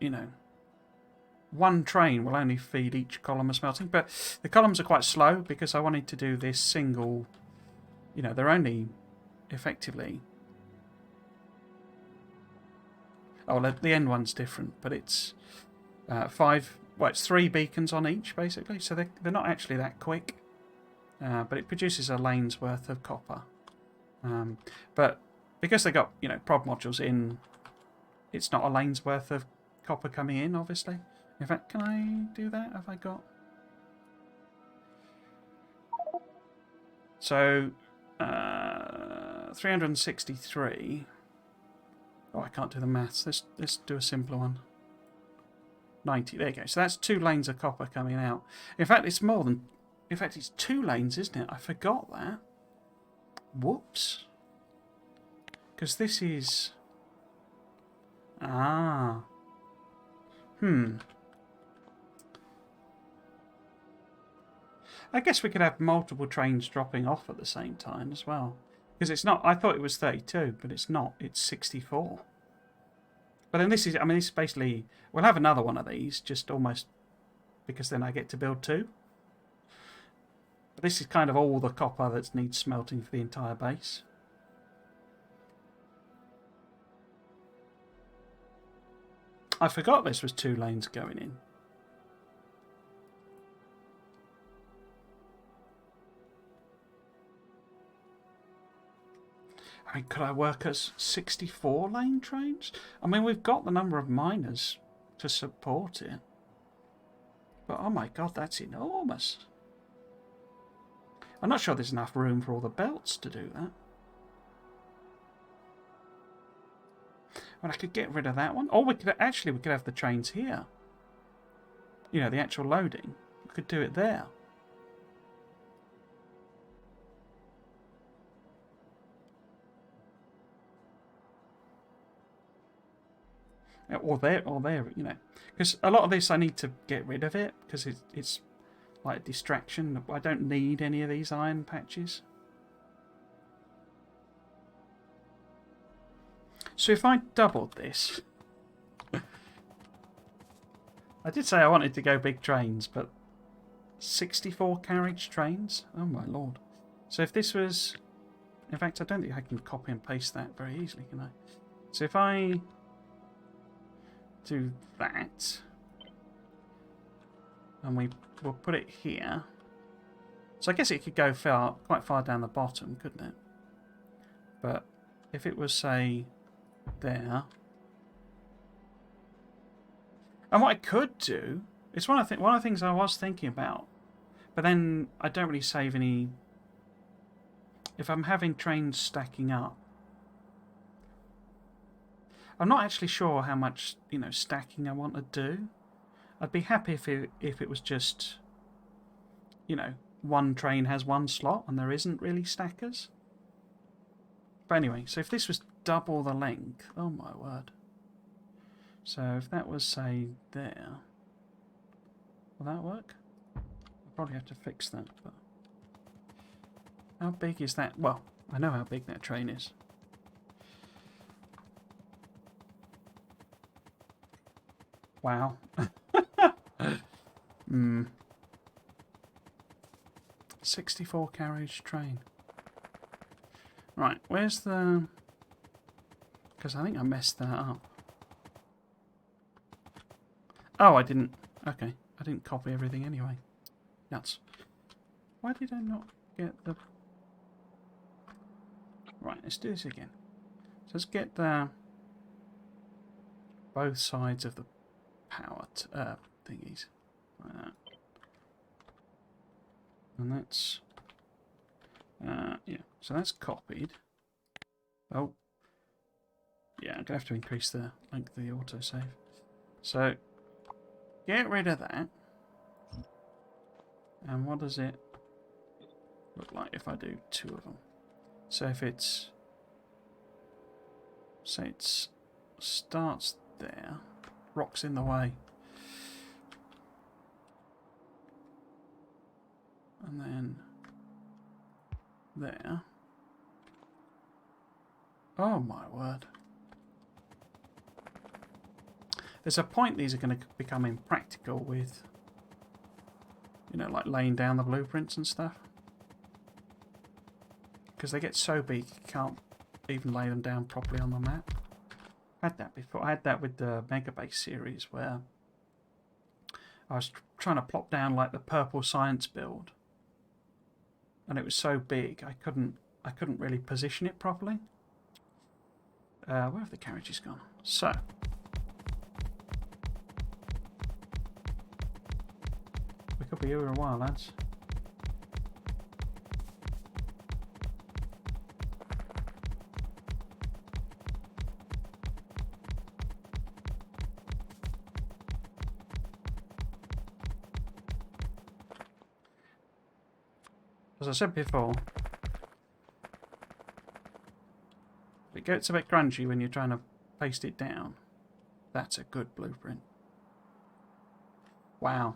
you know, one train will only feed each column of smelting, but the columns are quite slow because I wanted to do this single, you know, they're only effectively, oh, the end one's different, but it's it's 3 beacons on each basically, so they're not actually that quick. But it produces a lane's worth of copper. But because they got, you know, prod modules in, it's not a lane's worth of copper coming in, obviously. In fact, can I do that? Have I got? So 363. Oh, I can't do the maths. Let's do a simpler one. 90. There you go. So that's 2 lanes of copper coming out. In fact, it's more than. In fact, it's 2 lanes, isn't it? I forgot that. Whoops. Because this is... Ah. I guess we could have multiple trains dropping off at the same time as well. Because it's not... I thought it was 32, but it's not. It's 64. But then this is... I mean, this is basically... We'll have another one of these, just almost... Because then I get to build 2. But this is kind of all the copper that needs smelting for the entire base. I forgot this was 2 lanes going in. I mean, could I work as 64 lane trains? I mean, we've got the number of miners to support it. But oh my god, that's enormous. I'm not sure there's enough room for all the belts to do that. Well, I could get rid of that one. Or we could have the trains here. You know, the actual loading. We could do it there. Or there, you know. Because a lot of this I need to get rid of it, because it's like a distraction. I don't need any of these iron patches. So if I doubled this... I did say I wanted to go big trains, but 64 carriage trains? Oh my lord. So if this was... In fact, I don't think I can copy and paste that very easily, can I? So if I do that, and we'll put it here. So I guess it could go quite far down the bottom, couldn't it? But if it was, say, there. And what I could do, it's one of the things I was thinking about, But then I don't really save any... If I'm having trains stacking up, I'm not actually sure how much, you know, stacking I want to do. I'd be happy if it was just, you know, one train has one slot and there isn't really stackers. But anyway, so if this was double the length, oh my word. So if that was, say, there, will that work? I'll probably have to fix that. But how big is that? Well, I know how big that train is. Wow. 64 carriage train. Right, where's the... Because I think I messed that up. Oh, I didn't. Okay, I didn't copy everything anyway. Nuts. Why did I not get the... Right, let's do this again. So let's get the... both sides of the power thingies. Like that. And that's... yeah, so that's copied. Oh. Yeah, I'm going to have to increase the length of the autosave. So, get rid of that. And what does it look like if I do two of them? So if it's... Say it starts there. Rock's in the way. And then... there. Oh my word. There's a point these are going to become impractical with, you know, like laying down the blueprints and stuff. Because they get so big you can't even lay them down properly on the map. I had that before. I had that with the Mega Base series where I was trying to plop down like the purple science build. And it was so big I couldn't really position it properly. Where have the carriages gone? So we could be here for a while, lads. As I said before, it gets a bit crunchy when you're trying to paste it down. That's a good blueprint. Wow.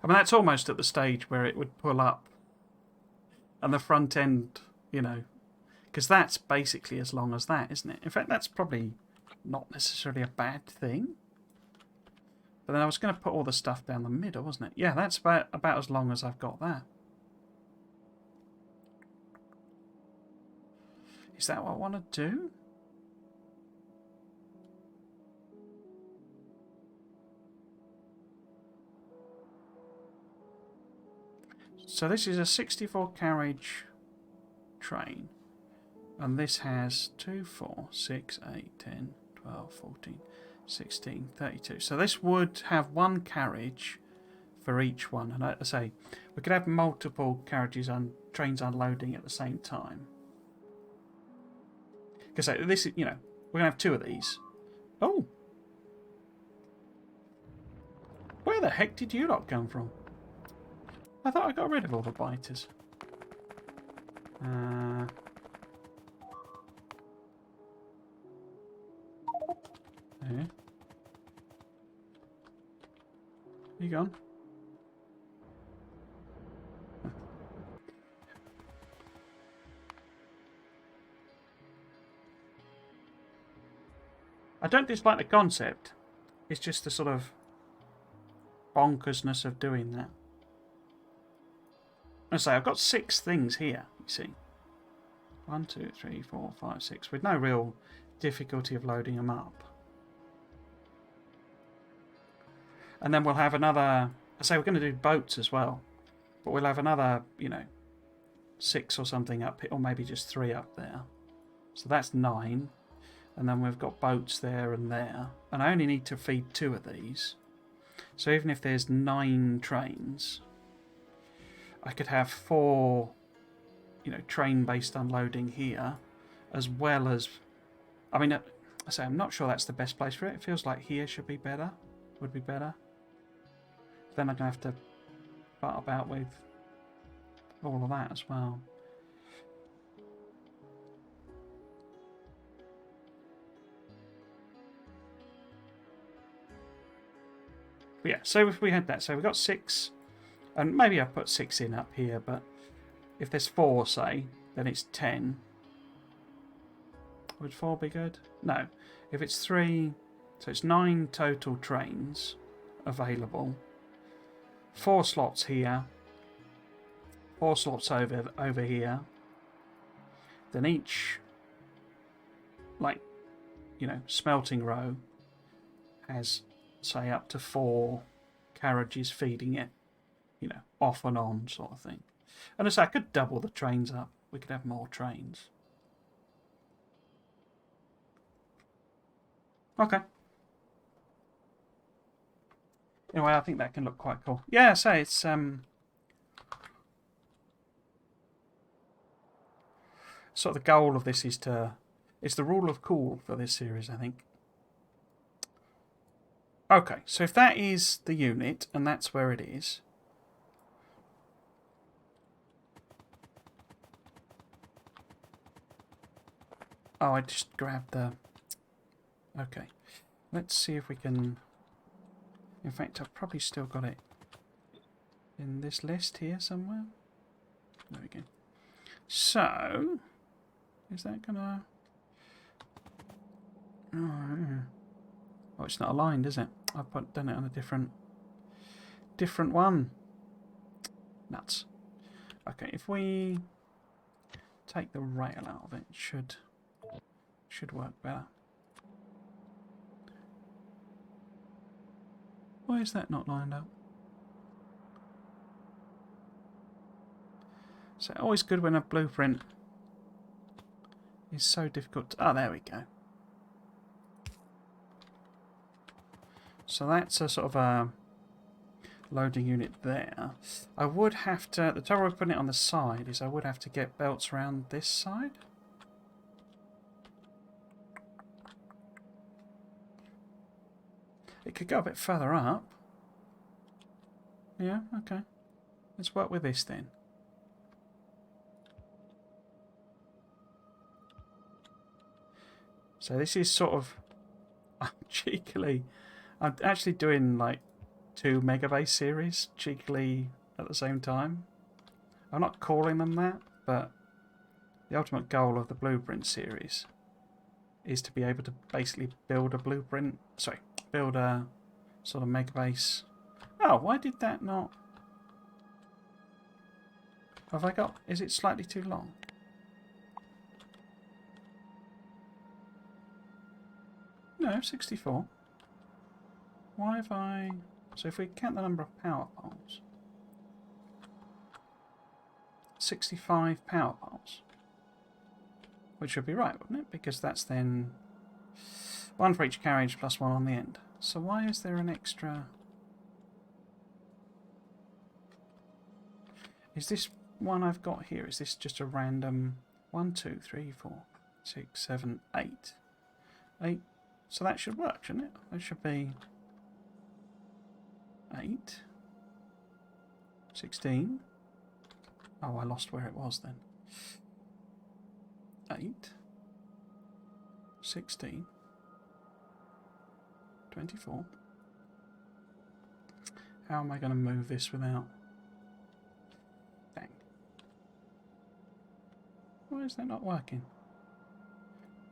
I mean, that's almost at the stage where it would pull up and the front end, you know, because that's basically as long as that, isn't it? In fact, that's probably not necessarily a bad thing. But then I was going to put all the stuff down the middle, wasn't it? Yeah, that's about as long as I've got that. Is that what I want to do? So this is a 64 carriage train. And this has 2, 4, 6, 8, 10, 12, 14, 16, 32. So this would have one carriage for each one. And I say, we could have multiple carriages and trains unloading at the same time. Because this is, you know, we're going to have two of these. Oh! Where the heck did you lot come from? I thought I got rid of all the biters. There. You gone? I don't dislike the concept. It's just the sort of bonkersness of doing that. I say I've got 6 things here. You see, 1, 2, 3, 4, 5, 6, with no real difficulty of loading them up. And then we'll have another. I say we're going to do boats as well, but we'll have another, you know, 6 or something up here, or maybe just 3 up there. So that's 9. And then we've got boats there and there. And I only need to feed 2 of these. So even if there's 9 trains, I could have 4, train-based unloading here, as well as... I mean, I say I'm not sure that's the best place for it. It feels like here should be better. Would be better. Then I'm going to have to butt about with all of that as well. But yeah, so if we had that, so we've got 6, and maybe I put 6 in up here, but if there's 4, say, then it's 10. Would 4 be good? No. If it's 3, so it's 9 total trains available. 4 slots here. 4 slots over here. Then each, smelting row has, say, up to 4 carriages feeding it, off and on sort of thing. And as I could double the trains up. We could have more trains. Okay. Anyway, I think that can look quite cool. Yeah, so it's sort of the goal of this is it's the rule of cool for this series, I think. Okay, so if that is the unit and that's where it is, oh, I just grabbed the... Okay, let's see if we can... In fact, I've probably still got it in this list here somewhere. There we go. So, is that gonna... Oh, it's not aligned, is it? I've done it on a different one. Nuts. Okay, if we take the rail out of it, it should work better. Why is that not lined up? So always good when a blueprint is so difficult to... Oh, there we go. So that's a sort of a loading unit there. I would have to... The trouble with putting it on the side is I would have to get belts around this side. It could go a bit further up. Yeah, okay. Let's work with this then. So this is sort of... cheekily... I'm actually doing like 2 Megabase series cheekily at the same time. I'm not calling them that, but the ultimate goal of the Blueprint series is to be able to basically build a blueprint... Sorry, build a sort of Megabase... Oh, why did that not... Have I got... Is it slightly too long? No, 64. Why have I... So if we count the number of power poles... 65 power poles. Which would be right, wouldn't it? Because that's then... 1 for each carriage plus 1 on the end. So why is there an extra... Is this one I've got here? Is this just a random 1, 2, 3, 4, 6, 7, 8? 8. So that should work, shouldn't it? That should be 8, 16. Oh, I lost where it was then. 8, 16, 24. How am I going to move this without... Dang. Why is that not working?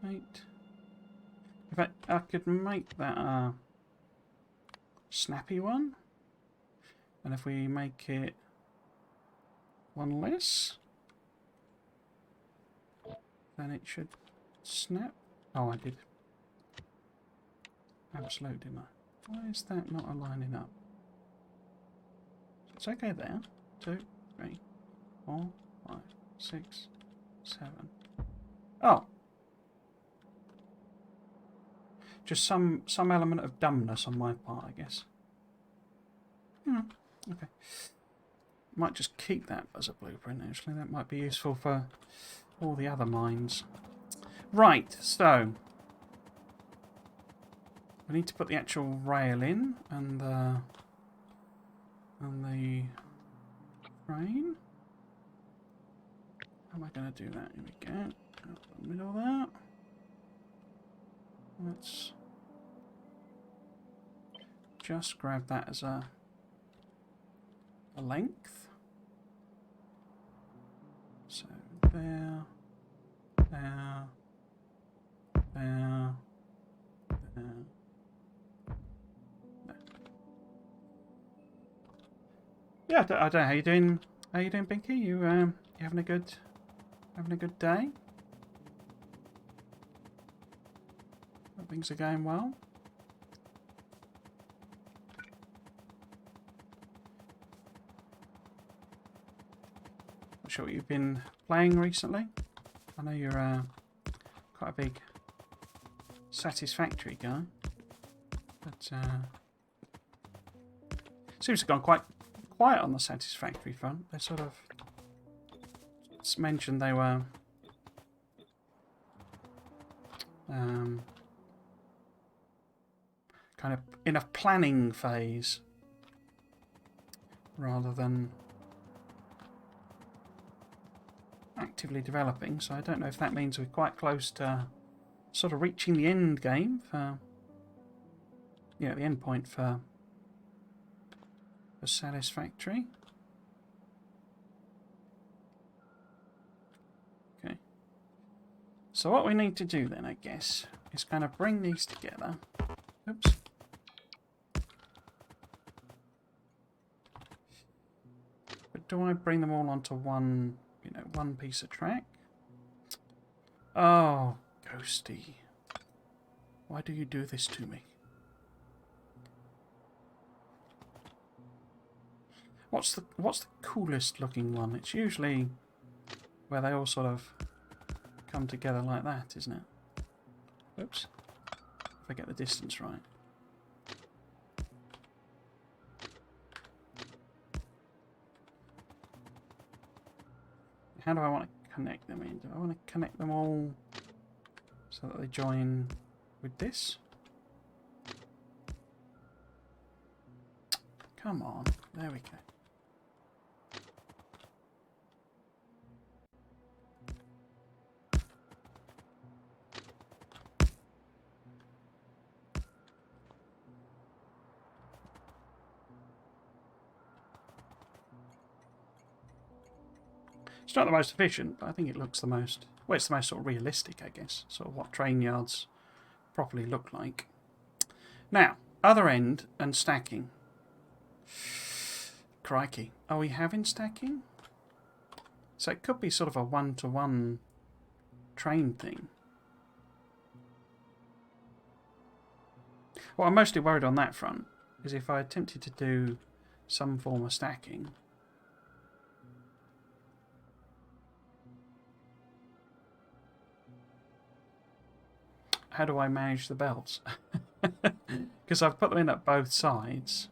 8. In fact, I could make that a snappy one. And if we make it 1 less, then it should snap. Oh, I did. Absolutely, didn't I? Why is that not aligning up? It's okay there. 2, 3, 4, 5, 6, 7. Oh! Just some element of dumbness on my part, I guess. Okay. Might just keep that as a blueprint, actually. That might be useful for all the other mines. Right, so we need to put the actual rail in and the frame. How am I going to do that? Here we go. Out the middle there. Let's just grab that as a length. So there, there, there, there. Yeah, I don't know how you doing. How you doing, Pinky? You having a good day? Hope things are going well. Not sure what you've been playing recently. I know you're quite a big Satisfactory guy, but seems to have gone quite quiet on the Satisfactory front. They sort of mentioned they were kind of in a planning phase rather than actively developing. So I don't know if that means we're quite close to sort of reaching the end game for, yeah, the end point for Satisfactory. Okay. So what we need to do then, I guess, is kind of bring these together. Oops. But do I bring them all onto one, one piece of track? Oh, Ghosty. Why do you do this to me? What's the coolest looking one? It's usually where they all sort of come together like that, isn't it? Oops. If I get the distance right. How do I want to connect them in? Do I want to connect them all so that they join with this? Come on. There we go. It's not the most efficient, but I think it looks the most... Well, it's the most sort of realistic, I guess. Sort of what train yards properly look like. Now, other end and stacking. Crikey. Are we having stacking? So it could be sort of a one-to-one train thing. What I'm mostly worried on that front is if I attempted to do some form of stacking... How do I manage the belts? Because I've put them in at both sides.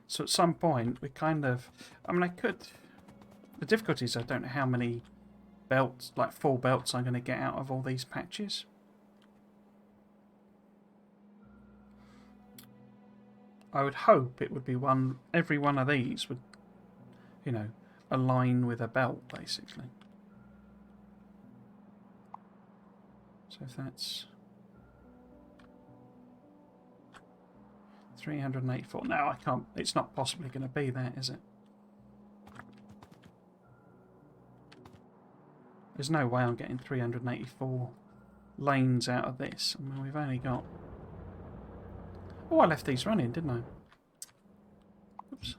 So at some point we kind of... I mean, I could... The difficulty is I don't know how many belts, like full belts, I'm going to get out of all these patches. I would hope it would be one... Every one of these would, align with a belt, basically. So if that's 384, no, I can't. It's not possibly going to be that, is it? There's no way I'm getting 384 lanes out of this. I mean, we've only got... Oh, I left these running, didn't I? Oops.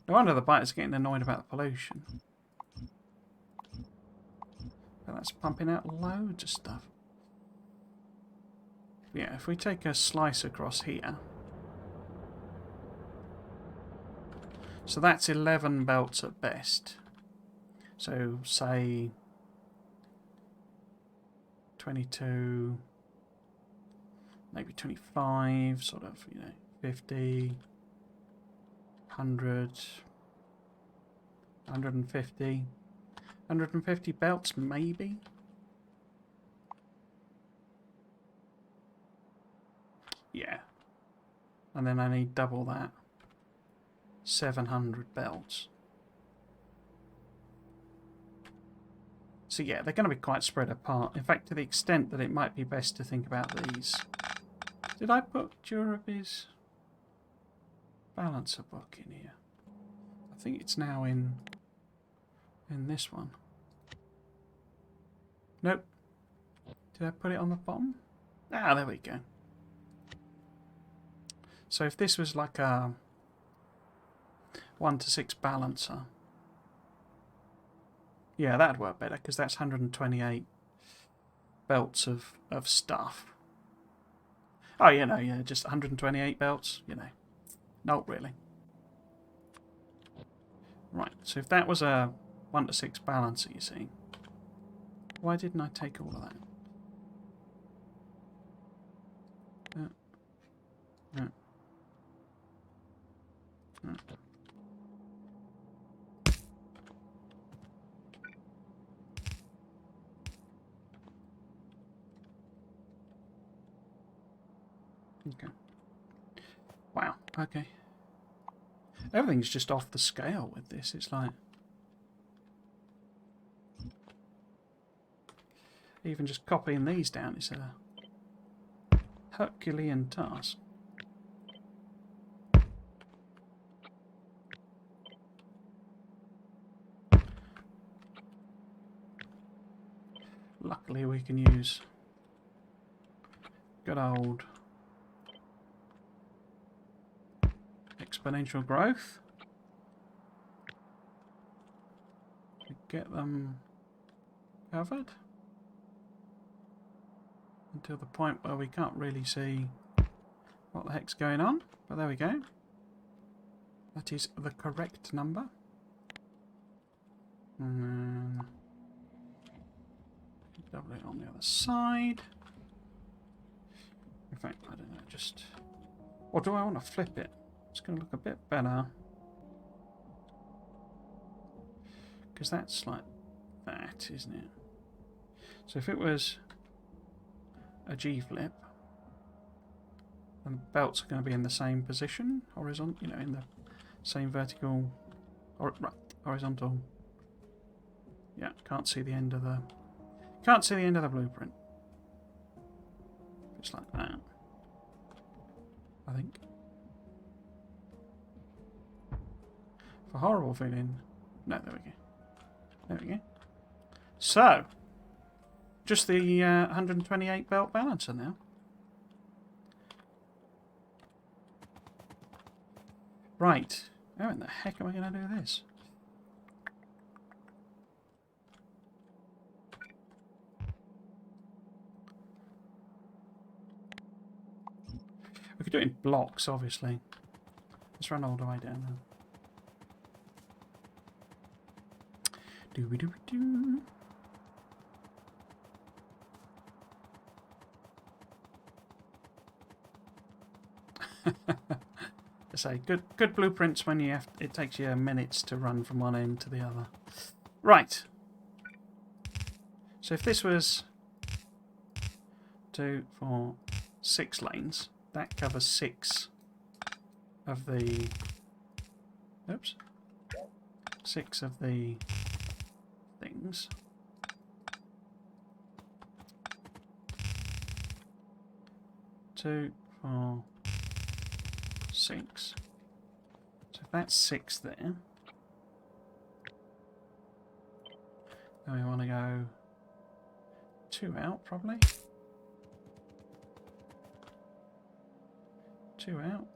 No wonder the biters are getting annoyed about the pollution. That's pumping out loads of stuff. Yeah, if we take a slice across here. So that's 11 belts at best. So say 22, maybe 25, sort of, 50, 100, 150, 150 belts, maybe. Yeah. And then I need double that. 700 belts. So yeah, they're going to be quite spread apart. In fact, to the extent that it might be best to think about these. Did I put Jurabi's balancer book in here? I think it's now in this one. Nope. Did I put it on the bottom? Ah, there we go. So if this was like a 1 to 6 balancer, yeah, that'd work better because that's 128 belts of stuff. Oh, yeah, just 128 belts, Not really. Right, so if that was a 1 to 6 balancer, you see, why didn't I take all of that? Okay. Wow, okay. Everything's just off the scale with this. It's like... even just copying these down is a Herculean task. Luckily we can use good old exponential growth to get them covered until the point where we can't really see what the heck's going on, but there we go. That is the correct number. And then double it on the other side. In fact, I don't know, just... or do I want to flip it? It's going to look a bit better. Because that's like that, isn't it? So if it was a G-flip, then the belts are going to be in the same position, horizontal, in the same vertical, or right, horizontal. Yeah, can't see the end of the blueprint. Just like that, I think. For horrible feeling. No, there we go. There we go. So, just the 128 belt balancer now. Right. How in the heck am I going to do this? We could do it in blocks, obviously. Let's run all the way down now. Doo-doo-doo. Say good blueprints when you have. It takes you minutes to run from one end to the other. Right. So if this was 2, 4, 6 lanes, that covers 6 of the. Oops. 6 of the things. Two, 4, 6. So if that's 6 there, then we want to go 2 out probably. 2 out.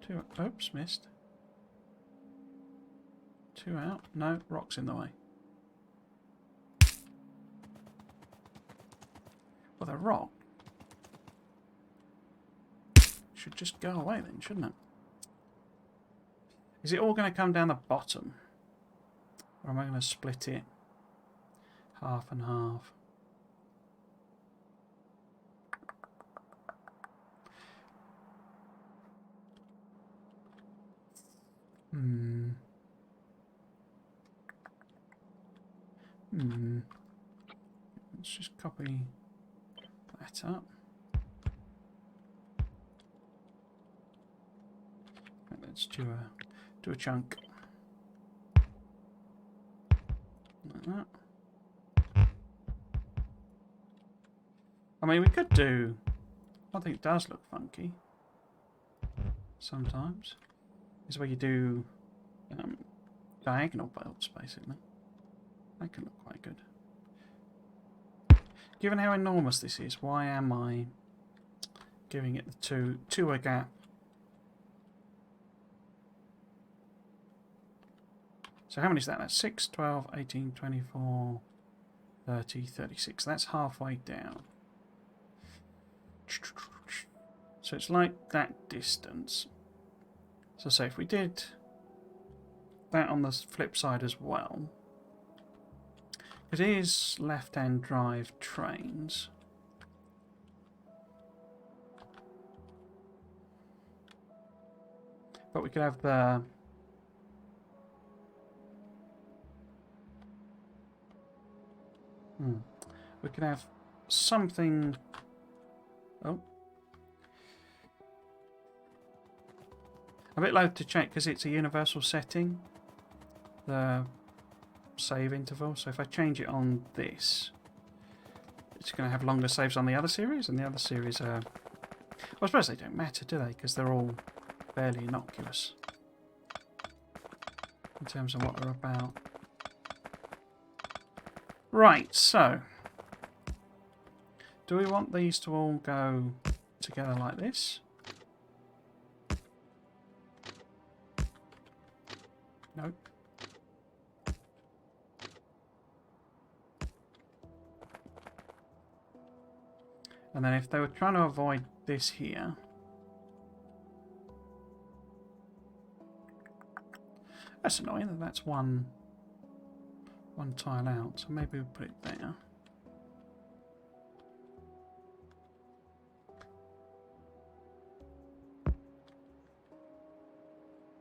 2. Oops, missed. 2 out. No, rock's in the way. Well, the rock should just go away then, shouldn't it? Is it all going to come down the bottom? Or am I going to split it half and half. Let's just copy that up. Right, let's do a chunk like that. I mean, we could do. I think it does look funky. Sometimes is where you do diagonal bolts, basically. That can look quite good. Given how enormous this is, why am I giving it the two a gap? So how many is that? That's 6, 12, 18, 24, 30, 36. That's halfway down. So it's like that distance. So say if we did that on the flip side as well, it is left-hand drive trains. But we could have the we could have something. Oh, a bit loath to check because it's a universal setting, the save interval. So if I change it on this, it's going to have longer saves on the other series, and the other series are. Well, I suppose they don't matter, do they? Because they're all fairly innocuous in terms of what they're about. Right, so do we want these to all go together like this? Nope. And then if they were trying to avoid this here, that's annoying that that's one tile out, so maybe we'll put it there.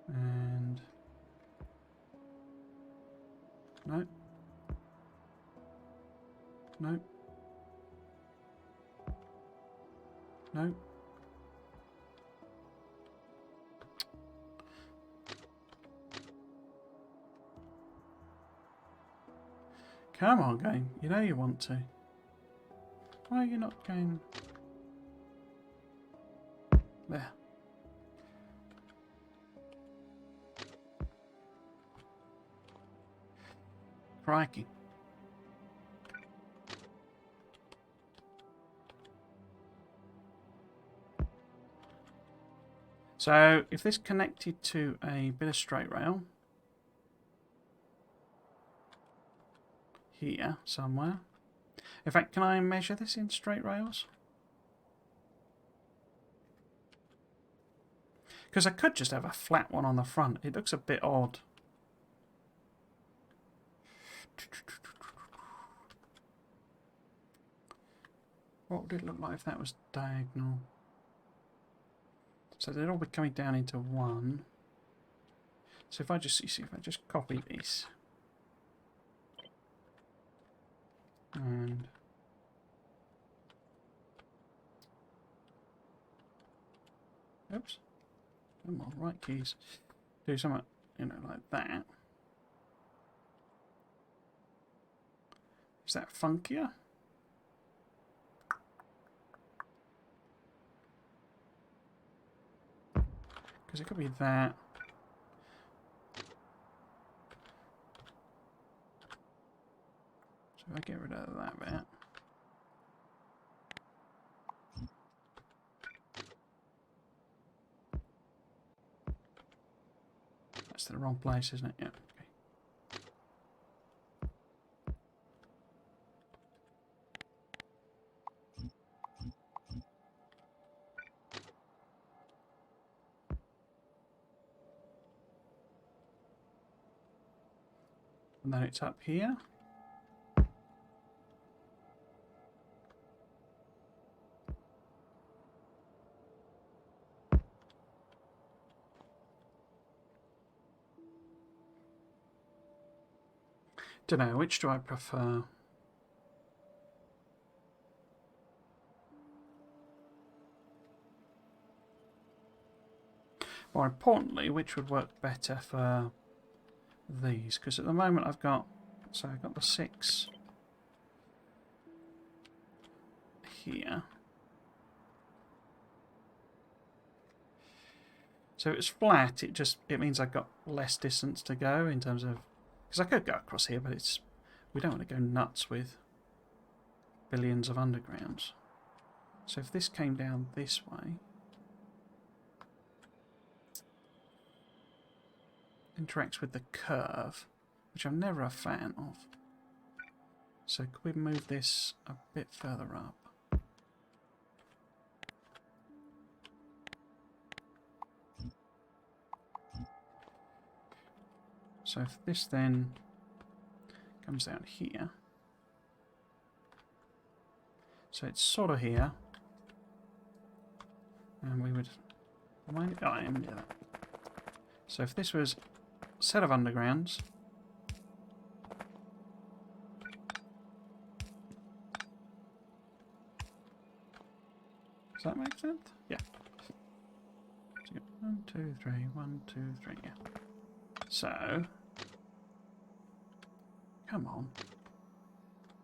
And no. No. No. Come on, game. You know you want to. Why are you not going there? Crikey. So if this connected to a bit of straight rail here somewhere. In fact, can I measure this in straight rails? Because I could just have a flat one on the front. It looks a bit odd. What would it look like if that was diagonal? So they'd all be coming down into one. So if I just see if I just copy this and oops, come on, right keys, do something, like that. Is that funkier? Because it could be that. So if I get rid of that bit. That's the wrong place, isn't it? Yeah. Okay. And then it's up here. Don't know, which do I prefer? More importantly, which would work better for these? Because at the moment I've got the 6 here. So it's flat, it means I've got less distance to go in terms of, because I could go across here, but we don't want to go nuts with billions of undergrounds. So if this came down this way, interacts with the curve, which I'm never a fan of. So could we move this a bit further up? So if this then comes down here, so it's sort of here, and we would, oh, I am near that. So if this was a set of undergrounds, does that make sense? Yeah. So 1, 2, 3, 1, 2, 3, yeah. So, come on.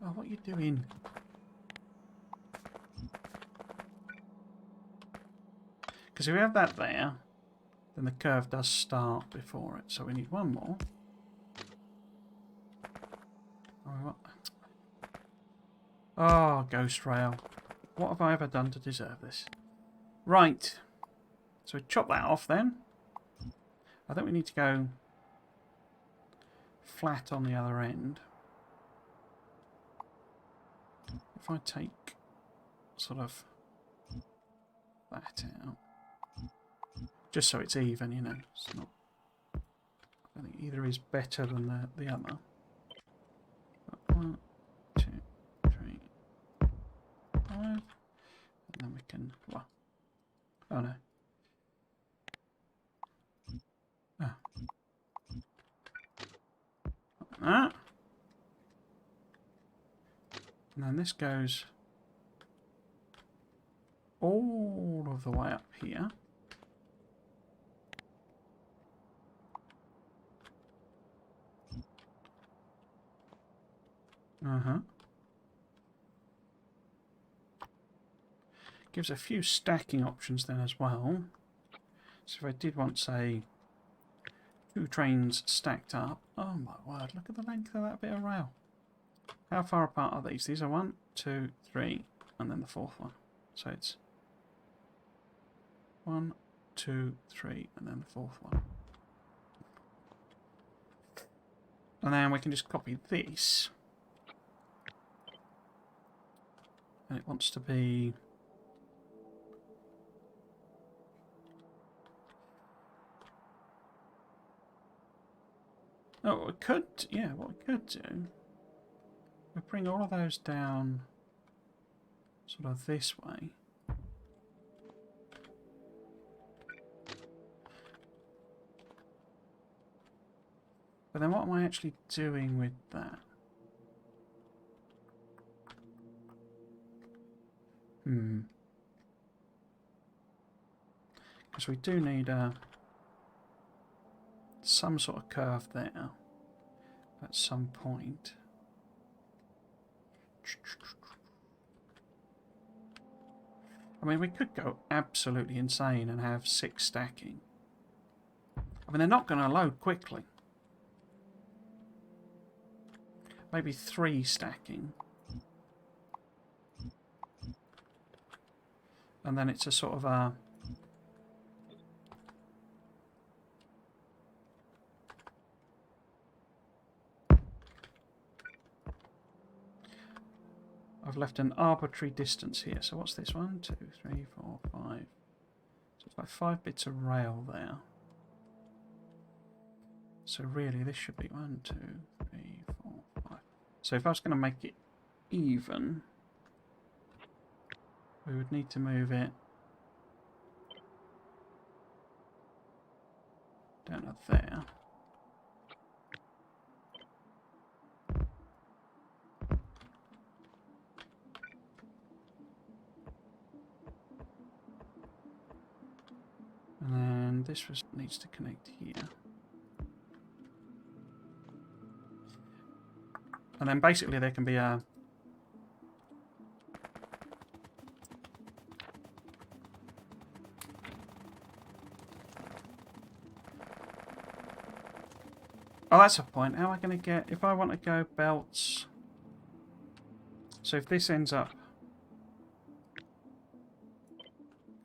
Oh, what are you doing? Because if we have that there, then the curve does start before it. So we need one more. Oh, Ghost Rail. What have I ever done to deserve this? Right. So we chop that off then. I think we need to go flat on the other end. If I take sort of that out, just so it's even, you know. It's not, I think either is better than the other. But 1, 2, 3, 5, and then we can. Well, oh no. Ah. That. And then this goes all of the way up here. Gives a few stacking options then as well. So if I did want, say, 2 trains stacked up. Oh my word, look at the length of that bit of rail. How far apart are these? These are 1, 2, 3, and then the 4th one. So it's 1, 2, 3, and then the 4th one. And then we can just copy this. And it wants to be... Oh, what we could... Yeah, what we could do... We bring all of those down sort of this way. But then what am I actually doing with that? Because we do need some sort of curve there at some point. I mean, we could go absolutely insane and have 6 stacking. I mean, they're not going to load quickly. Maybe 3 stacking. And then it's a sort of a... I've left an arbitrary distance here. So what's this? 1, 2, 3, 4, 5. So it's like 5 bits of rail there. So really this should be 1, 2, 3, 4, 5. So if I was going to make it even, we would need to move it down to there. this needs to connect here. And then basically there can be a... Oh, that's a point. How am I going to get... If I want to go belts... So if this ends up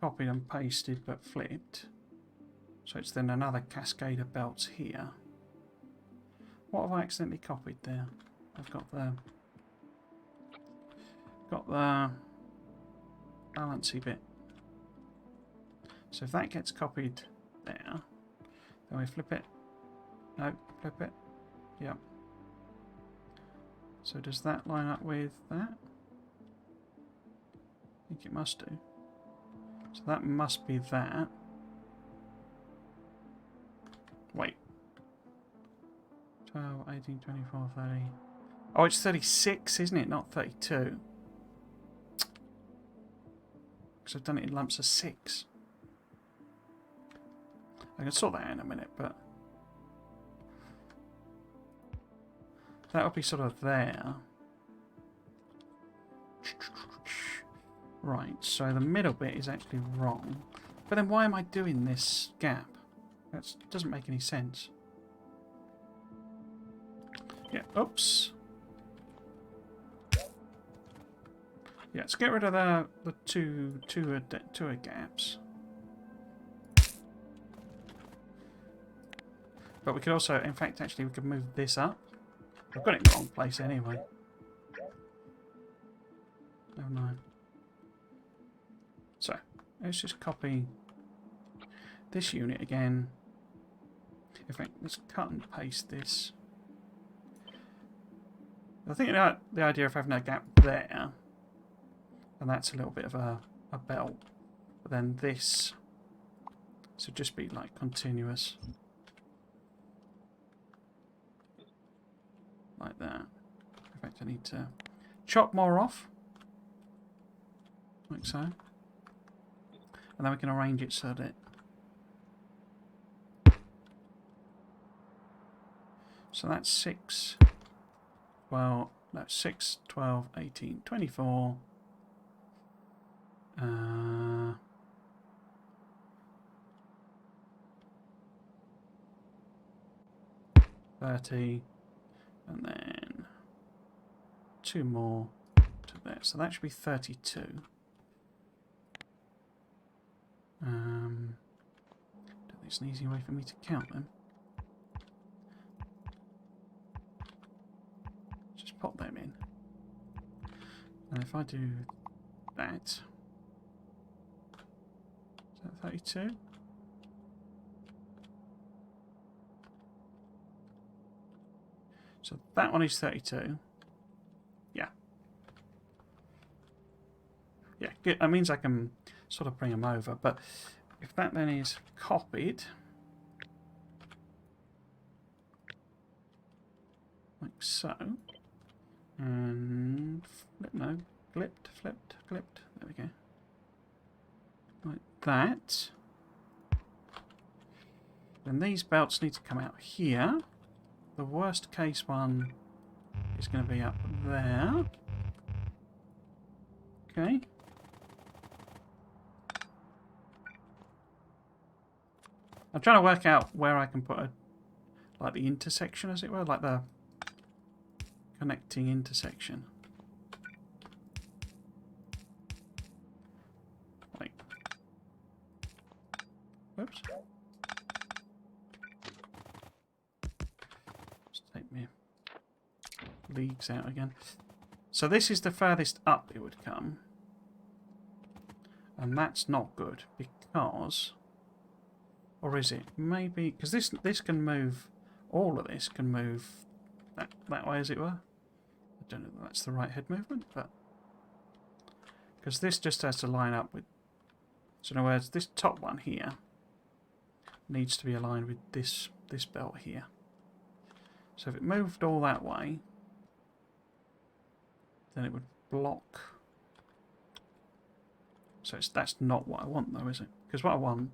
copied and pasted but flipped, so it's then another cascade of belts here. What have I accidentally copied there? I've got the balancy bit. So if that gets copied there, then we flip it. No, flip it. Yep. So does that line up with that? I think it must do. So that must be that. Wait. 12, 18, 24, 30. Oh, it's 36, isn't it? Not 32. Because I've done it in lumps of 6. I can sort that out in a minute, but... That'll be sort of there. Right, so the middle bit is actually wrong. But then why am I doing this gap? That doesn't make any sense. Yeah, oops. Yeah, let's get rid of the two gaps. But we could also, in fact, actually we could move this up. I've got it in the wrong place anyway. Never mind. So, let's just copy this unit again. In fact, let's cut and paste this. I think the idea of having a gap there, and that's a little bit of a belt, but then this should just be like continuous. Like that. In fact, I need to chop more off. Like so. And then we can arrange it so that... So that's 6, well, no, 6, 12, 18, 24. 30. And then 2 more to there. So that should be 32. Don't think it's an easy way for me to count them. Just pop them in. And if I do that, is that 32? So that one is 32. Yeah. Yeah, good. That means I can sort of bring them over. But if that then is copied, like so, and no, flipped. There we go. Like that. Then these belts need to come out here. The worst case one is going to be up there. Okay. I'm trying to work out where I can put a, like the intersection, as it were, like the connecting intersection. Like, whoops. Take me leagues out again. So this is the furthest up it would come, and that's not good because, or is it? Maybe because this can move. All of this can move that way, as it were. I don't know if that's the right head movement, but because this just has to line up with. So in other words, this top one here needs to be aligned with this belt here. So if it moved all that way, then it would block. So that's not what I want though, is it? Because what I want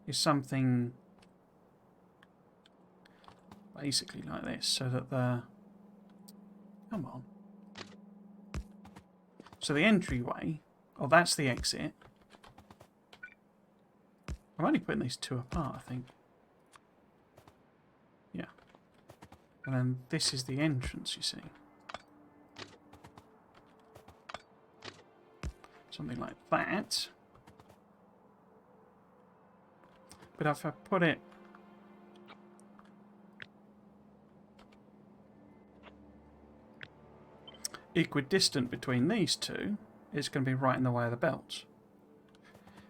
is something basically like this, so that the... Come on. So the entryway, oh, that's the exit. I'm only putting these two apart, I think. Yeah. And then this is the entrance, you see. Something like that. But if I put it... equidistant between these two, it's going to be right in the way of the belts.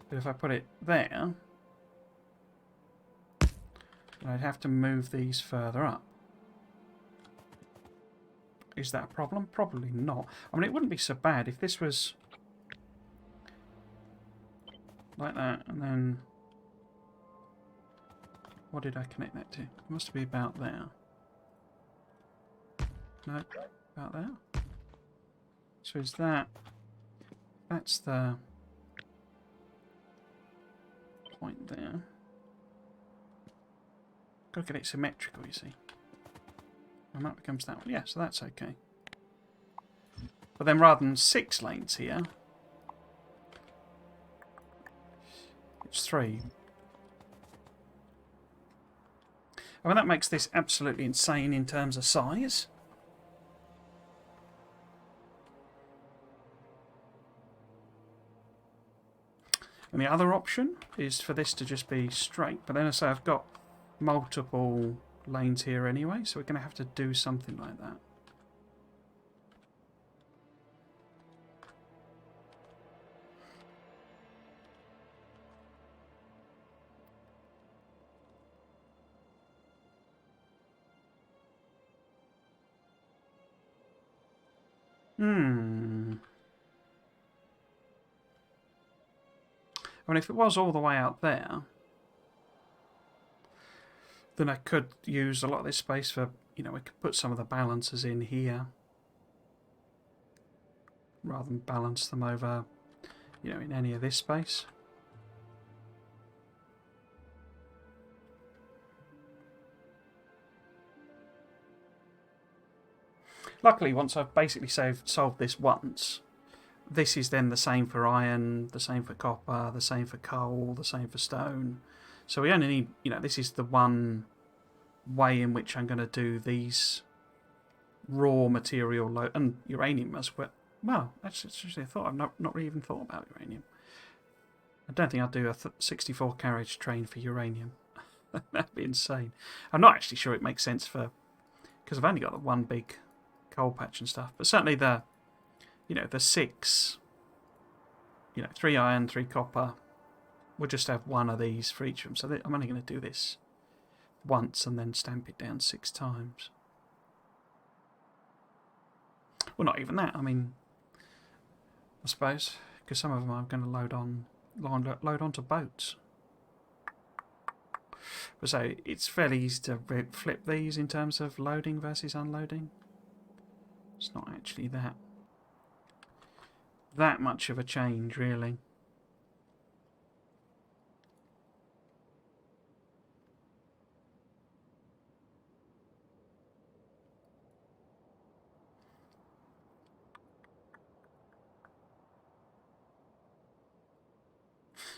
But if I put it there, I'd have to move these further up. Is that a problem? Probably not. I mean, it wouldn't be so bad if this was like that, and then... What did I connect that to? It must be about there. No, about there. So is that... That's the point there. Got to get it symmetrical, you see. And that becomes that one. Yeah, so that's okay. But then rather than 6 lanes here, it's 3. I mean, that makes this absolutely insane in terms of size. And the other option is for this to just be straight. But then I say I've got multiple lanes here anyway, so we're going to have to do something like that. I mean, if it was all the way out there, then I could use a lot of this space for, you know, we could put some of the balancers in here rather than balance them over, you know, in any of this space. Luckily, once I've basically solved this once, this is then the same for iron, the same for copper, the same for coal, the same for stone. So we only need, you know, this is the one way in which I'm going to do these raw material and uranium as well. Well, that's actually a thought. I've not really even thought about uranium. I don't think I'll do a 64 carriage train for uranium. That'd be insane. I'm not actually sure it makes sense for, because I've only got the one big coal patch and stuff. But certainly the, you know, the 6, you know, 3 iron, 3 copper. We'll just have one of these for each of them. So I'm only going to do this once and then stamp it down 6 times. Well, not even that. I mean, I suppose, because some of them I'm going to load onto boats. But so it's fairly easy to flip these in terms of loading versus unloading. It's not actually that much of a change, really.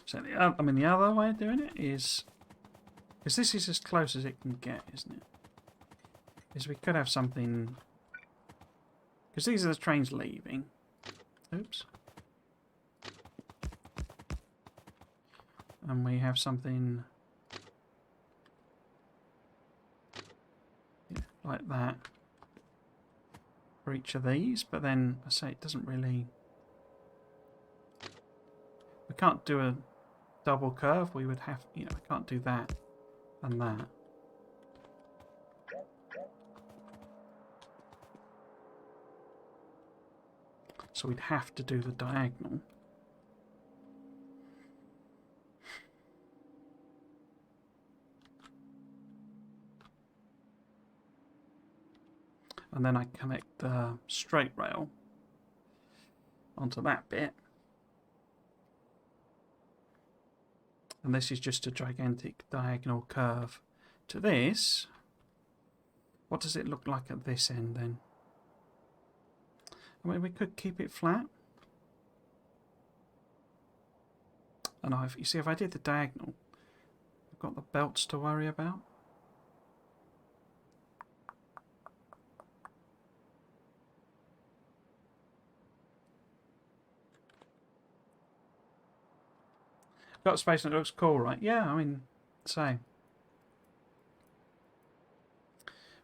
So I mean, the other way of doing it is, because this is as close as it can get, isn't it? Is we could have something, because these are the trains leaving. Oops. And we have something, yeah, like that for each of these, but then I say it doesn't really, we can't do a double curve. We would have, you know, we can't do that and that. So we'd have to do the diagonal. And then I connect the straight rail onto that bit. And this is just a gigantic diagonal curve to this. What does it look like at this end then? I mean, we could keep it flat. And you see, if I did the diagonal, I've got the belts to worry about. Got space and it looks cool, right? Yeah, I mean, same.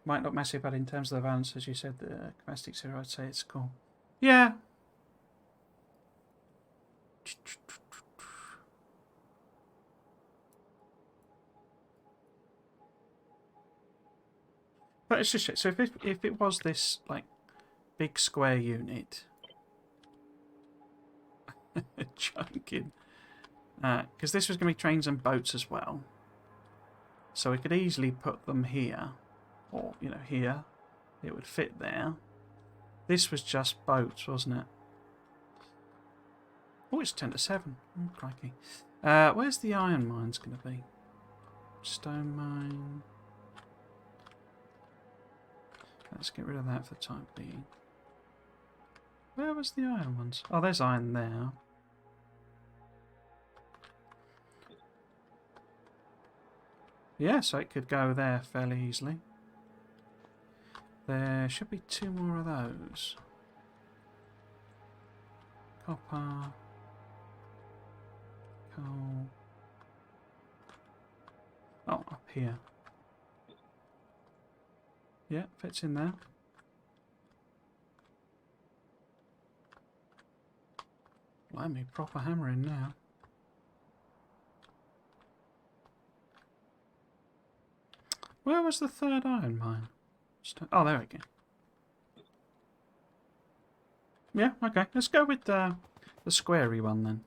Might look messy, but in terms of the balance, as you said, the capacity zero, I'd say it's cool. Yeah. But it's just so if it was this like big square unit, joking, because this was going to be trains and boats as well, so we could easily put them here, or here, it would fit there. This was just boats, wasn't it? Oh, it's 10 to 7. Oh, crikey. Where's the iron mines going to be? Stone mine. Let's get rid of that for the time being. Where was the iron ones? Oh, there's iron there. Yeah, so it could go there fairly easily. There should be 2 more of those. Copper. Coal. Oh, up here. Yeah, fits in there. Blimey, proper hammering now. Where was the third iron mine? Oh, there we go. Yeah, okay. Let's go with the squarey one then.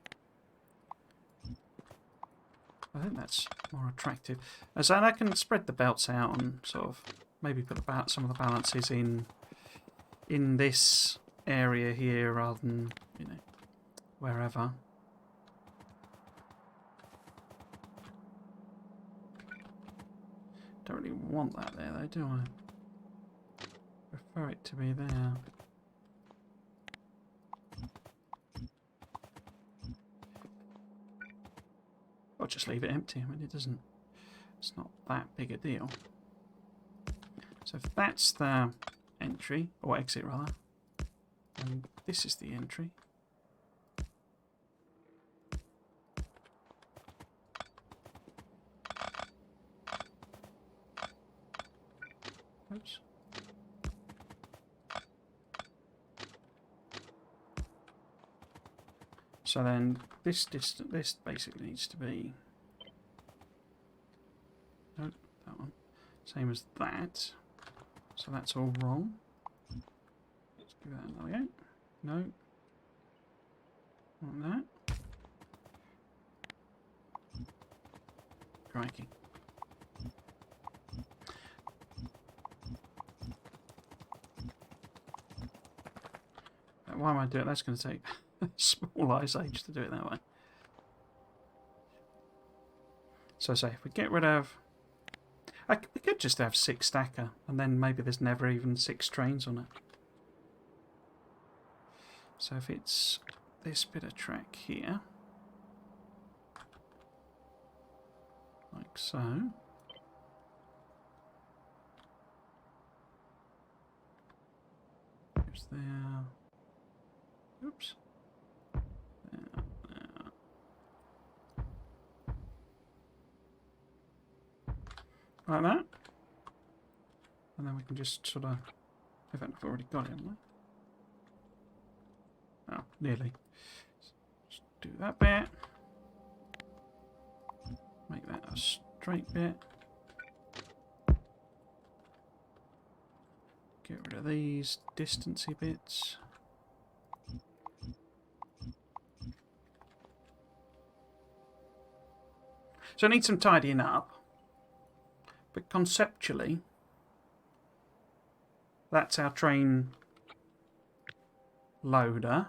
I think that's more attractive. As I can spread the belts out and sort of maybe put some of the balances in this area here rather than, wherever. Don't really want that there though, do I? Prefer it to be there. Or just leave it empty. I mean, it's not that big a deal. So if that's the entry, or exit rather, and this is the entry. Oops. So then this basically needs to be, nope, that one, same as that. So that's all wrong. Let's give that another go. No. Not that. Crikey. Why am I doing it? That's going to take a small ice age to do it that way. So say if we get rid of, we could just have 6 stacker, and then maybe there's never even 6 trains on it. So if it's this bit of track here, like so. Here's there. Oops. There. Like that. And then we can just sort of, in fact, I've already got it, haven't I? Oh, nearly. Just do that bit. Make that a straight bit. Get rid of these distancey bits. So I need some tidying up. But conceptually, that's our train loader.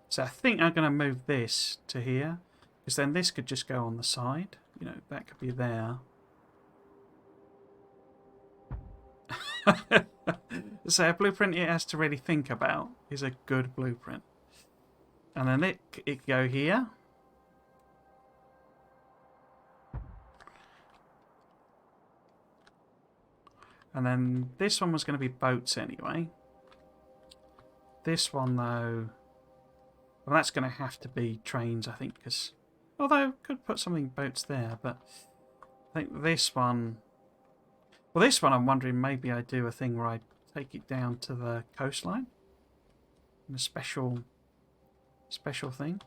So I think I'm going to move this to here, because then this could just go on the side. You know, that could be there. So a blueprint it has to really think about is a good blueprint. And then it could go here. And then this one was going to be boats anyway. This one, though, well, that's going to have to be trains, I think, because although could put something boats there, but I think this one. Well, this one I'm wondering maybe I do a thing where I take it down to the coastline in a special thing.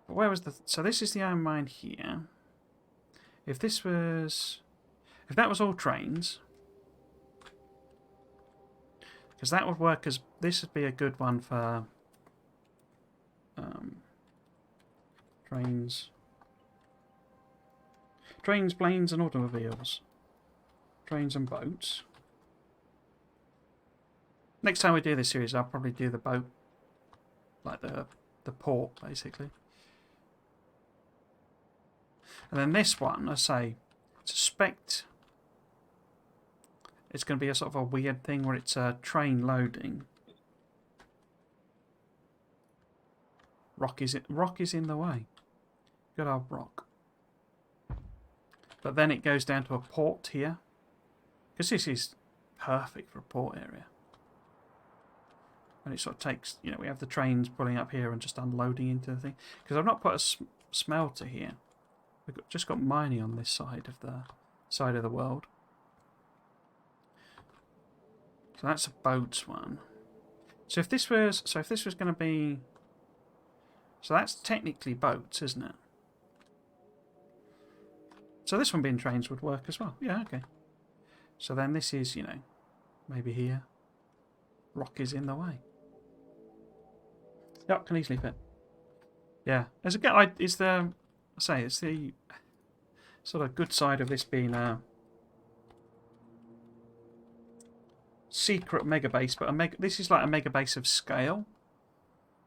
But where was the? So this is the iron mine here. If that was all trains, because that would work as this would be a good one for trains, planes, and automobiles, trains and boats. Next time we do this series, I'll probably do the boat, like the port, basically. And then this one, I suspect it's going to be a sort of a weird thing where it's a train loading. Rock is in the way. Good old rock. But then it goes down to a port here, because this is perfect for a port area. And it sort of takes, you know, we have the trains pulling up here and just unloading into the thing. Because I've not put a smelter here. We've just got mining on this side of the world. So that's a boats one. So if this was going to be, so that's technically boats, isn't it? So this one being trains would work as well. Yeah, okay. So then this is, you know, maybe here. Rock is in the way. Yep, can easily fit. Yeah, it's the sort of good side of this being a secret mega base, but this is like a mega base of scale,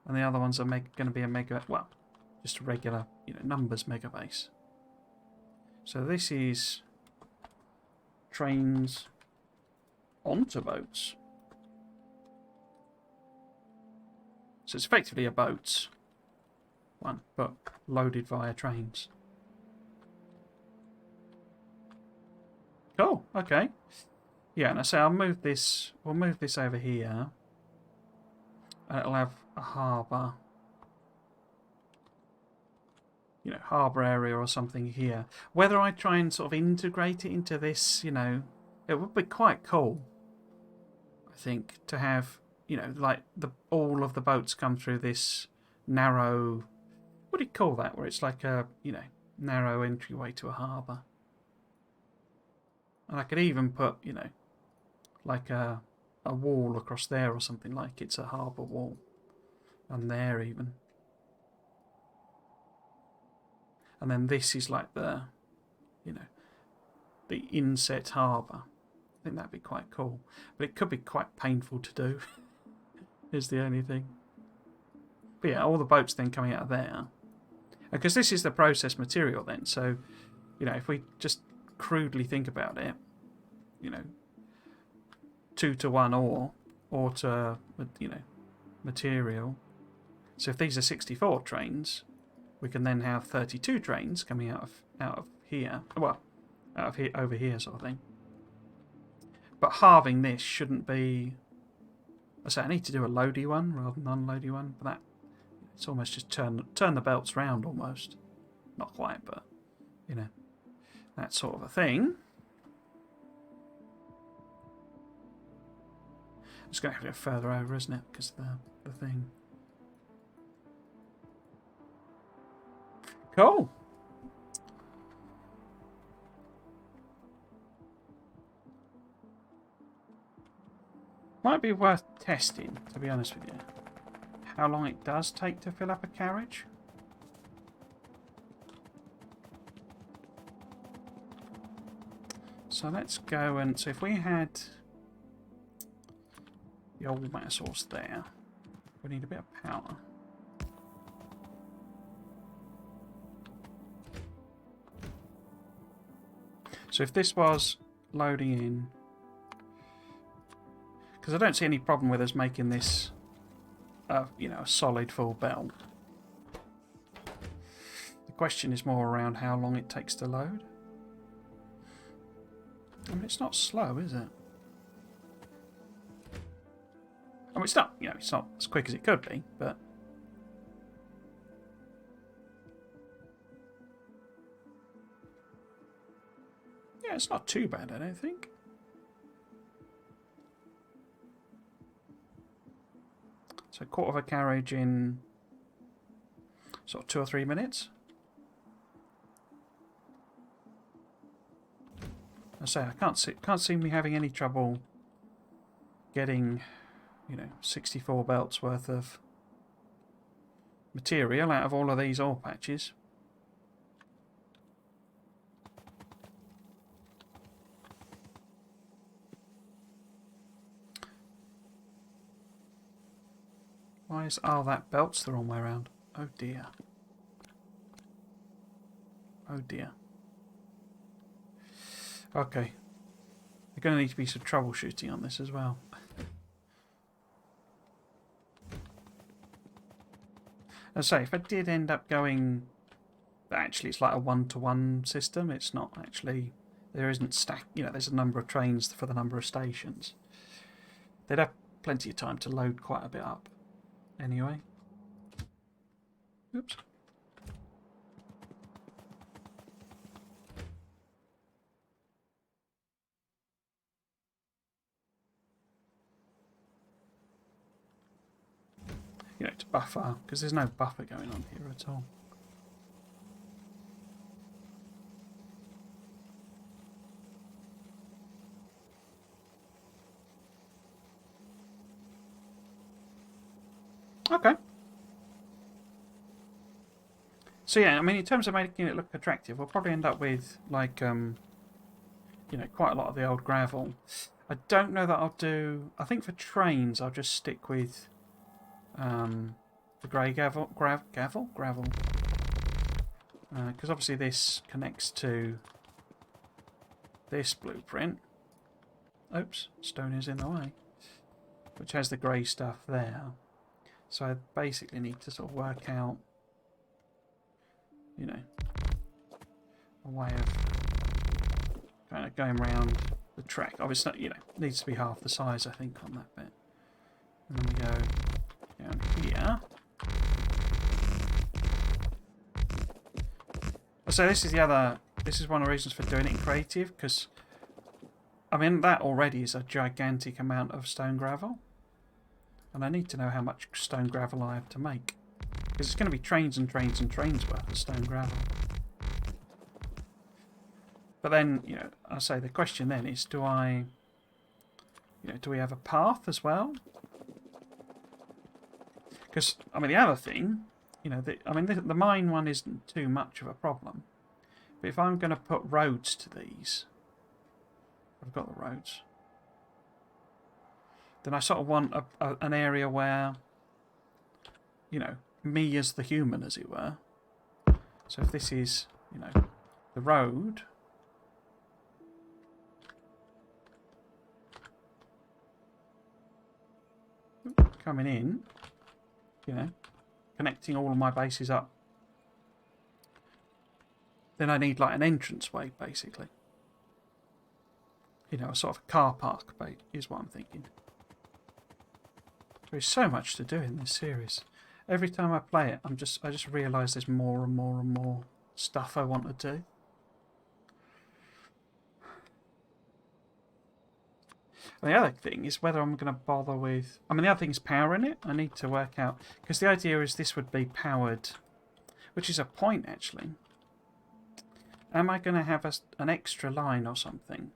and the other ones are going to be a mega, well, just a regular, you know, numbers mega base. So this is trains onto boats. So it's effectively a boats one, but loaded via trains. Cool. Okay. Yeah, and I say we'll move this over here. And it'll have a harbour. You know, harbour area or something here. Whether I try and sort of integrate it into this, you know, it would be quite cool, I think, to have, you know, like all of the boats come through this narrow, what do you call that, where it's like a, you know, narrow entryway to a harbour. And I could even put, you know, like a wall across there or something, like it's a harbour wall. And there even. And then this is like the, you know, the inset harbour. I think that'd be quite cool. But it could be quite painful to do, is the only thing. But yeah, all the boats then coming out of there. Because this is the processed material then, so, you know, if we just crudely think about it, you know, 2-to-1 ore to, you know, material. So if these are 64 trains, we can then have 32 trains coming out of here. Well, out of here, over here sort of thing. But halving this shouldn't be... I say I need to do a loady one rather than unloady one, but that it's almost just turn the belts round almost. Not quite, but, you know, that sort of a thing. It's going to have to go further over, isn't it? Because the thing. Cool. Might be worth testing, to be honest with you. How long it does take to fill up a carriage. So let's go and... So if we had... the old matter source there. We need a bit of power. So if this was loading in, because I don't see any problem with us making this, you know, a solid full belt. The question is more around how long it takes to load. I mean, it's not slow, is it? I mean, it's not, you know, it's not as quick as it could be, but yeah, it's not too bad, I don't think. So, a quarter of a carriage in sort of 2 or 3 minutes. I say I can't see me having any trouble getting, you know, 64 belts worth of material out of all of these ore patches. Why is... oh, that belt's the wrong way around. Oh dear. Oh dear. Okay. There's going to need to be some troubleshooting on this as well. As I say, if I did end up going... actually, it's like a one-to-one system. It's not actually... there isn't stack... you know, there's a number of trains for the number of stations. They'd have plenty of time to load quite a bit up. Anyway. Oops. You know, to buffer, because there's no buffer going on here at all. Okay. So yeah, I mean, in terms of making it look attractive, we'll probably end up with, like, you know, quite a lot of the old gravel. I don't know that I'll do... I think for trains, I'll just stick with the grey gravel. Because obviously this connects to this blueprint. Oops, stone is in the way. Which has the grey stuff there. So I basically need to sort of work out, you know, a way of kind of going around the track. Obviously, you know, it needs to be half the size, I think, on that bit. And then we go down here. So this is the other... this is one of the reasons for doing it in creative, because, I mean, that already is a gigantic amount of stone gravel. And I need to know how much stone gravel I have to make. Because it's going to be trains and trains and trains worth of stone gravel. But then, you know, I say the question then is, do I... you know, do we have a path as well? Because, I mean, the other thing, you know, the mine one isn't too much of a problem. But if I'm going to put roads to these... I've got the roads... then I sort of want an area where, you know, me as the human, as it were. So if this is, you know, the road, coming in, you know, connecting all of my bases up, then I need like an entranceway, basically. You know, a sort of car park is what I'm thinking. There's so much to do in this series. Every time I play it, I just realise there's more and more and more stuff I want to do. And the other thing is whether I'm going to bother with... I mean, the other thing is powering it. I need to work out... because the idea is this would be powered, which is a point, actually. Am I going to have an extra line or something?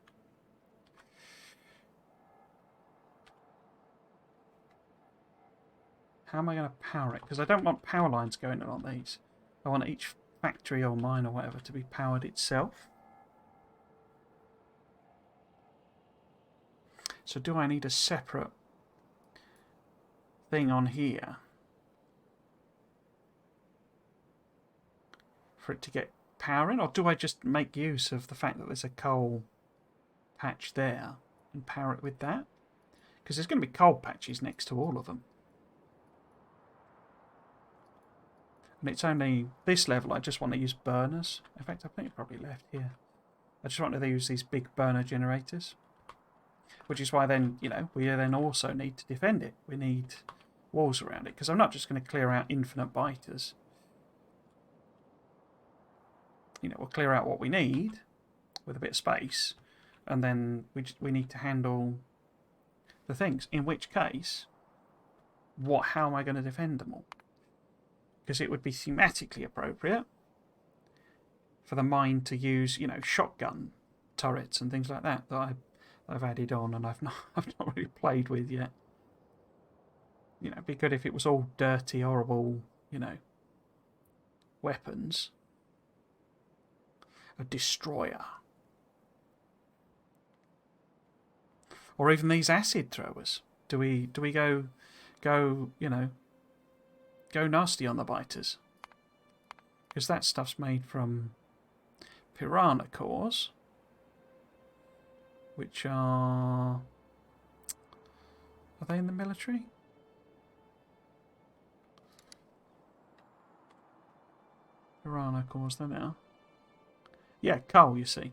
How am I going to power it? Because I don't want power lines going along these. I want each factory or mine or whatever to be powered itself. So do I need a separate... thing on here for it to get power in, or do I just make use of the fact that there's a coal patch there and power it with that? Because there's going to be coal patches next to all of them. And it's only this level I just want to use burners. In fact, I think it probably left here. I just want to use these big burner generators. Which is why then, you know, we then also need to defend it. We need walls around it. Because I'm not just going to clear out infinite biters. You know, we'll clear out what we need with a bit of space. And then we need to handle the things. In which case, how am I going to defend them all? Because it would be thematically appropriate for the mine to use, you know, shotgun turrets and things like that I've added on and I've not really played with yet. You know, it'd be good if it was all dirty, horrible, you know, weapons. A destroyer. Or even these acid throwers. Do we go, you know, go nasty on the biters? Because that stuff's made from piranha cores, which are they in the military? Piranha cores, there they are. Yeah, coal, you see,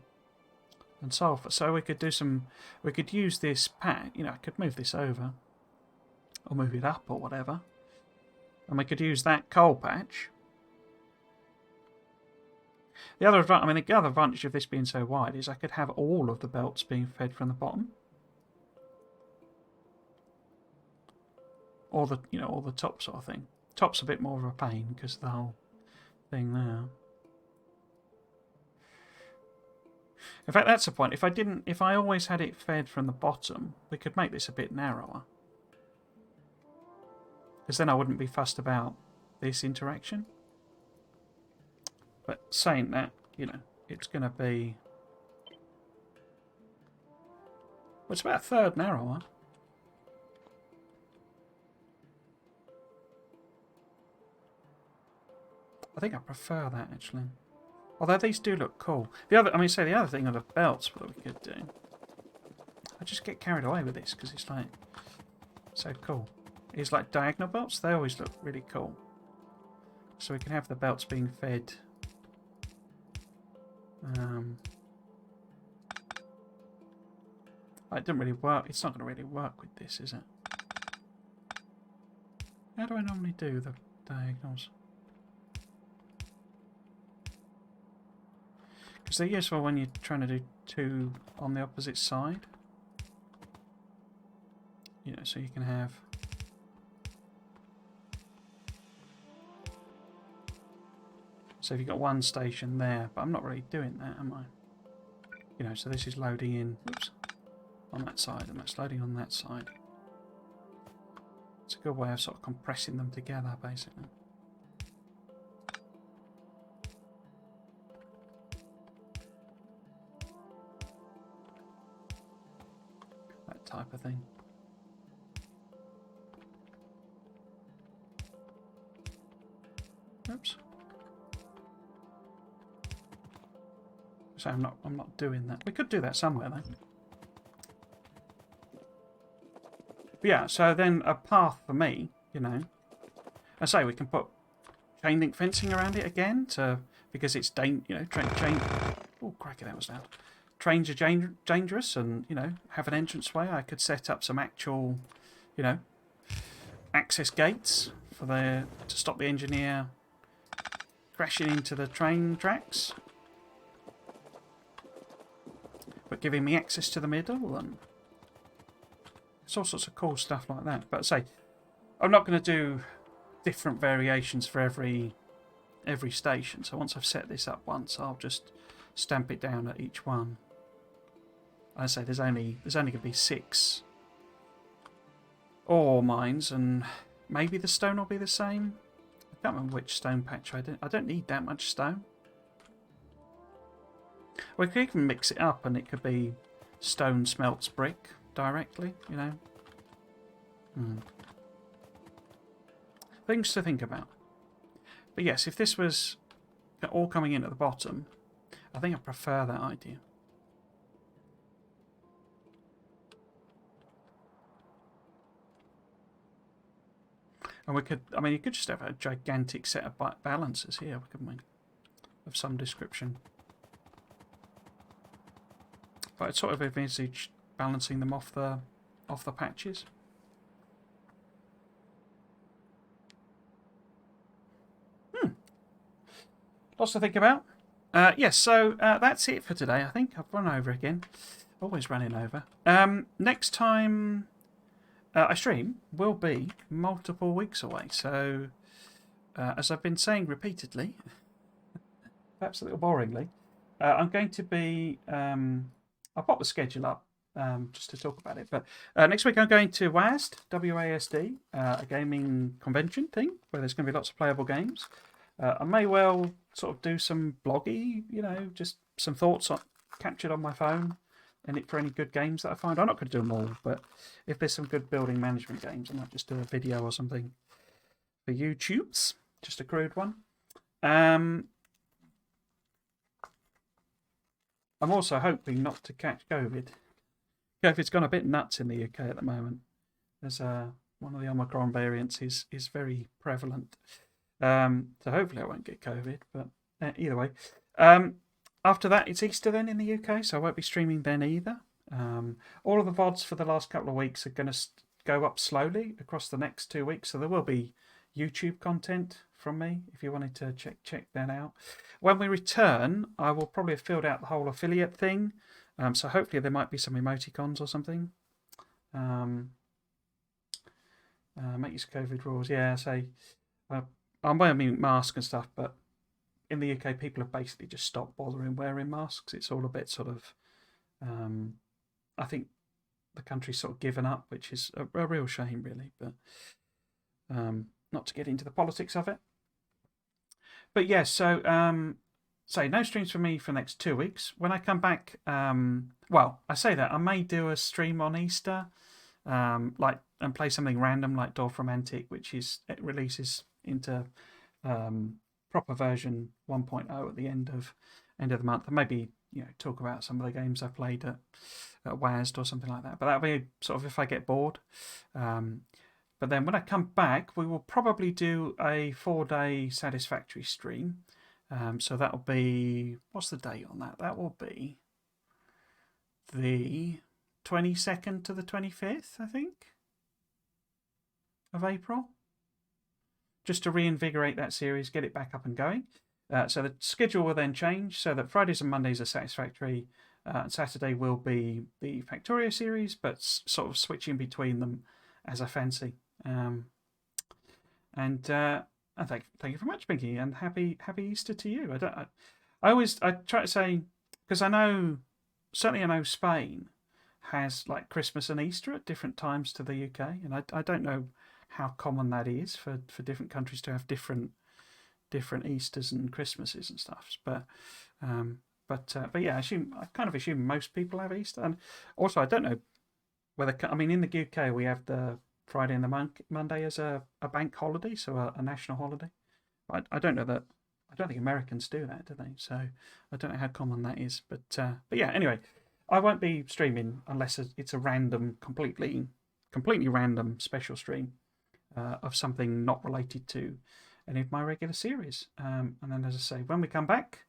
and sulfur. So we could use this pack. You know, I could move this over, or move it up, or whatever. And we could use that coal patch. The other advantage of this being so wide is I could have all of the belts being fed from the bottom, or the top sort of thing. Top's a bit more of a pain because of the whole thing there. In fact, that's the point. If I always had it fed from the bottom, we could make this a bit narrower. Because then I wouldn't be fussed about this interaction. But saying that, you know, it's going to be... Well, it's about a third narrower. I think I prefer that, actually. Although these do look cool. The other thing on the belts that we could do... I just get carried away with this because it's like so cool. It's like diagonal belts. They always look really cool. So we can have the belts being fed. It didn't really work. It's not going to really work with this, is it? How do I normally do the diagonals? Because they're useful when you're trying to do two on the opposite side. You know, so you can have... So if you've got one station there, but I'm not really doing that, am I? You know, so this is loading in, oops, on that side, and that's loading on that side. It's a good way of sort of compressing them together, basically. That type of thing. Oops. So I'm not doing that. We could do that somewhere though. But yeah, so then a path for me, you know. I say we can put chain link fencing around it again because it's oh crikey, that was loud. Trains are dangerous, and you know, have an entranceway. I could set up some actual, you know, access gates to stop the engineer crashing into the train tracks, but giving me access to the middle, and it's all sorts of cool stuff like that. But say, I'm not going to do different variations for every station. So once I've set this up once, I'll just stamp it down at each one. I say there's only going to be 6 ore mines, and maybe the stone will be the same. I can't remember which stone patch I don't need that much stone. We could even mix it up and it could be stone smelts brick directly, you know. Things to think about. But yes, if this was all coming in at the bottom, I think I prefer that idea. And we could, I mean, you could just have a gigantic set of balancers here, couldn't we? Of some description. But I'd sort of envisage balancing them off the patches. Lots to think about. Yes, so that's it for today, I think. I've run over again. Always running over. Next time I stream will be multiple weeks away. So, as I've been saying repeatedly, perhaps a little boringly, I'm going to be... I'll pop the schedule up just to talk about it. But next week I'm going to WASD, W-A-S-D, a gaming convention thing where there's going to be lots of playable games. I may well sort of do some bloggy, just some thoughts captured on my phone and for any good games that I find. I'm not going to do them all, but if there's some good building management games, I might just do a video or something for YouTube's, just a crude one. I'm also hoping not to catch COVID. COVID's gone a bit nuts in the UK at the moment. There's one of the Omicron variants is very prevalent. So hopefully I won't get COVID, but either way. After that, it's Easter then in the UK, so I won't be streaming then either. All of the VODs for the last couple of weeks are going to go up slowly across the next 2 weeks, so there will be YouTube content from me if you wanted to check that out. When we return, I will probably have filled out the whole affiliate thing, so hopefully there might be some emoticons or something. Make use of COVID rules. Yeah, say... I'm wearing masks and stuff, but in the UK, people have basically just stopped bothering wearing masks. It's all a bit sort of, I think the country's sort of given up, which is a real shame, really. But not to get into the politics of it. But yeah, so no streams for me for the next 2 weeks. When I come back, well, I say that I may do a stream on Easter, and play something random like Door from Antique, which it releases into proper version 1.0 at the end of the month, and maybe talk about some of the games I've played at WASD or something like that. But that'll be sort of if I get bored. But then when I come back, we will probably do a 4-day Satisfactory stream. So that'll be, what's the date on that? That will be the 22nd to the 25th, I think, of April. Just to reinvigorate that series, get it back up and going. So the schedule will then change so that Fridays and Mondays are Satisfactory. Saturday will be the Factorio series, but sort of switching between them as I fancy. And thank you very much, Pinky, and happy Easter to you. I try to say, because I know Spain has like Christmas and Easter at different times to the UK, and I don't know how common that is for different countries to have different Easters and Christmases and stuff. But yeah, I kind of assume most people have Easter. And also, I don't know whether, I mean, in the UK we have the Friday and the Monday as a bank holiday, so a national holiday. I don't know that. I don't think Americans do that, do they? So I don't know how common that is. But yeah, anyway, I won't be streaming unless it's a random, completely random special stream. Of something not related to any of my regular series. And then, as I say, when I come back,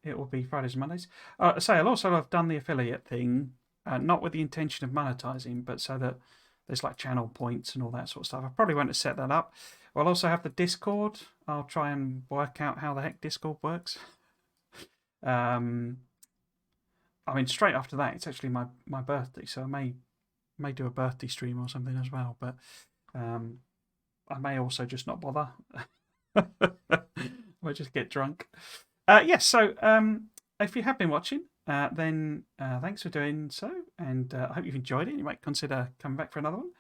it will be Fridays and Mondays. I'll also have done the affiliate thing, not with the intention of monetizing, but so that there's like channel points and all that sort of stuff. I probably won't have set that up. I'll also have the Discord. I'll try and work out how the heck Discord works. I mean, straight after that, it's actually my birthday, so I may do a birthday stream or something as well, but I may also just not bother. We'll just get drunk. Yes, so if you have been watching, then thanks for doing so, and I hope you've enjoyed it. You might consider coming back for another one.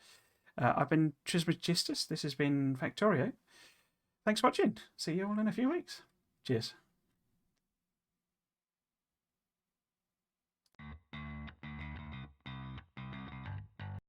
I've been Trismegistus. This has been Factorio. Thanks for watching. See you all in a few weeks. Cheers.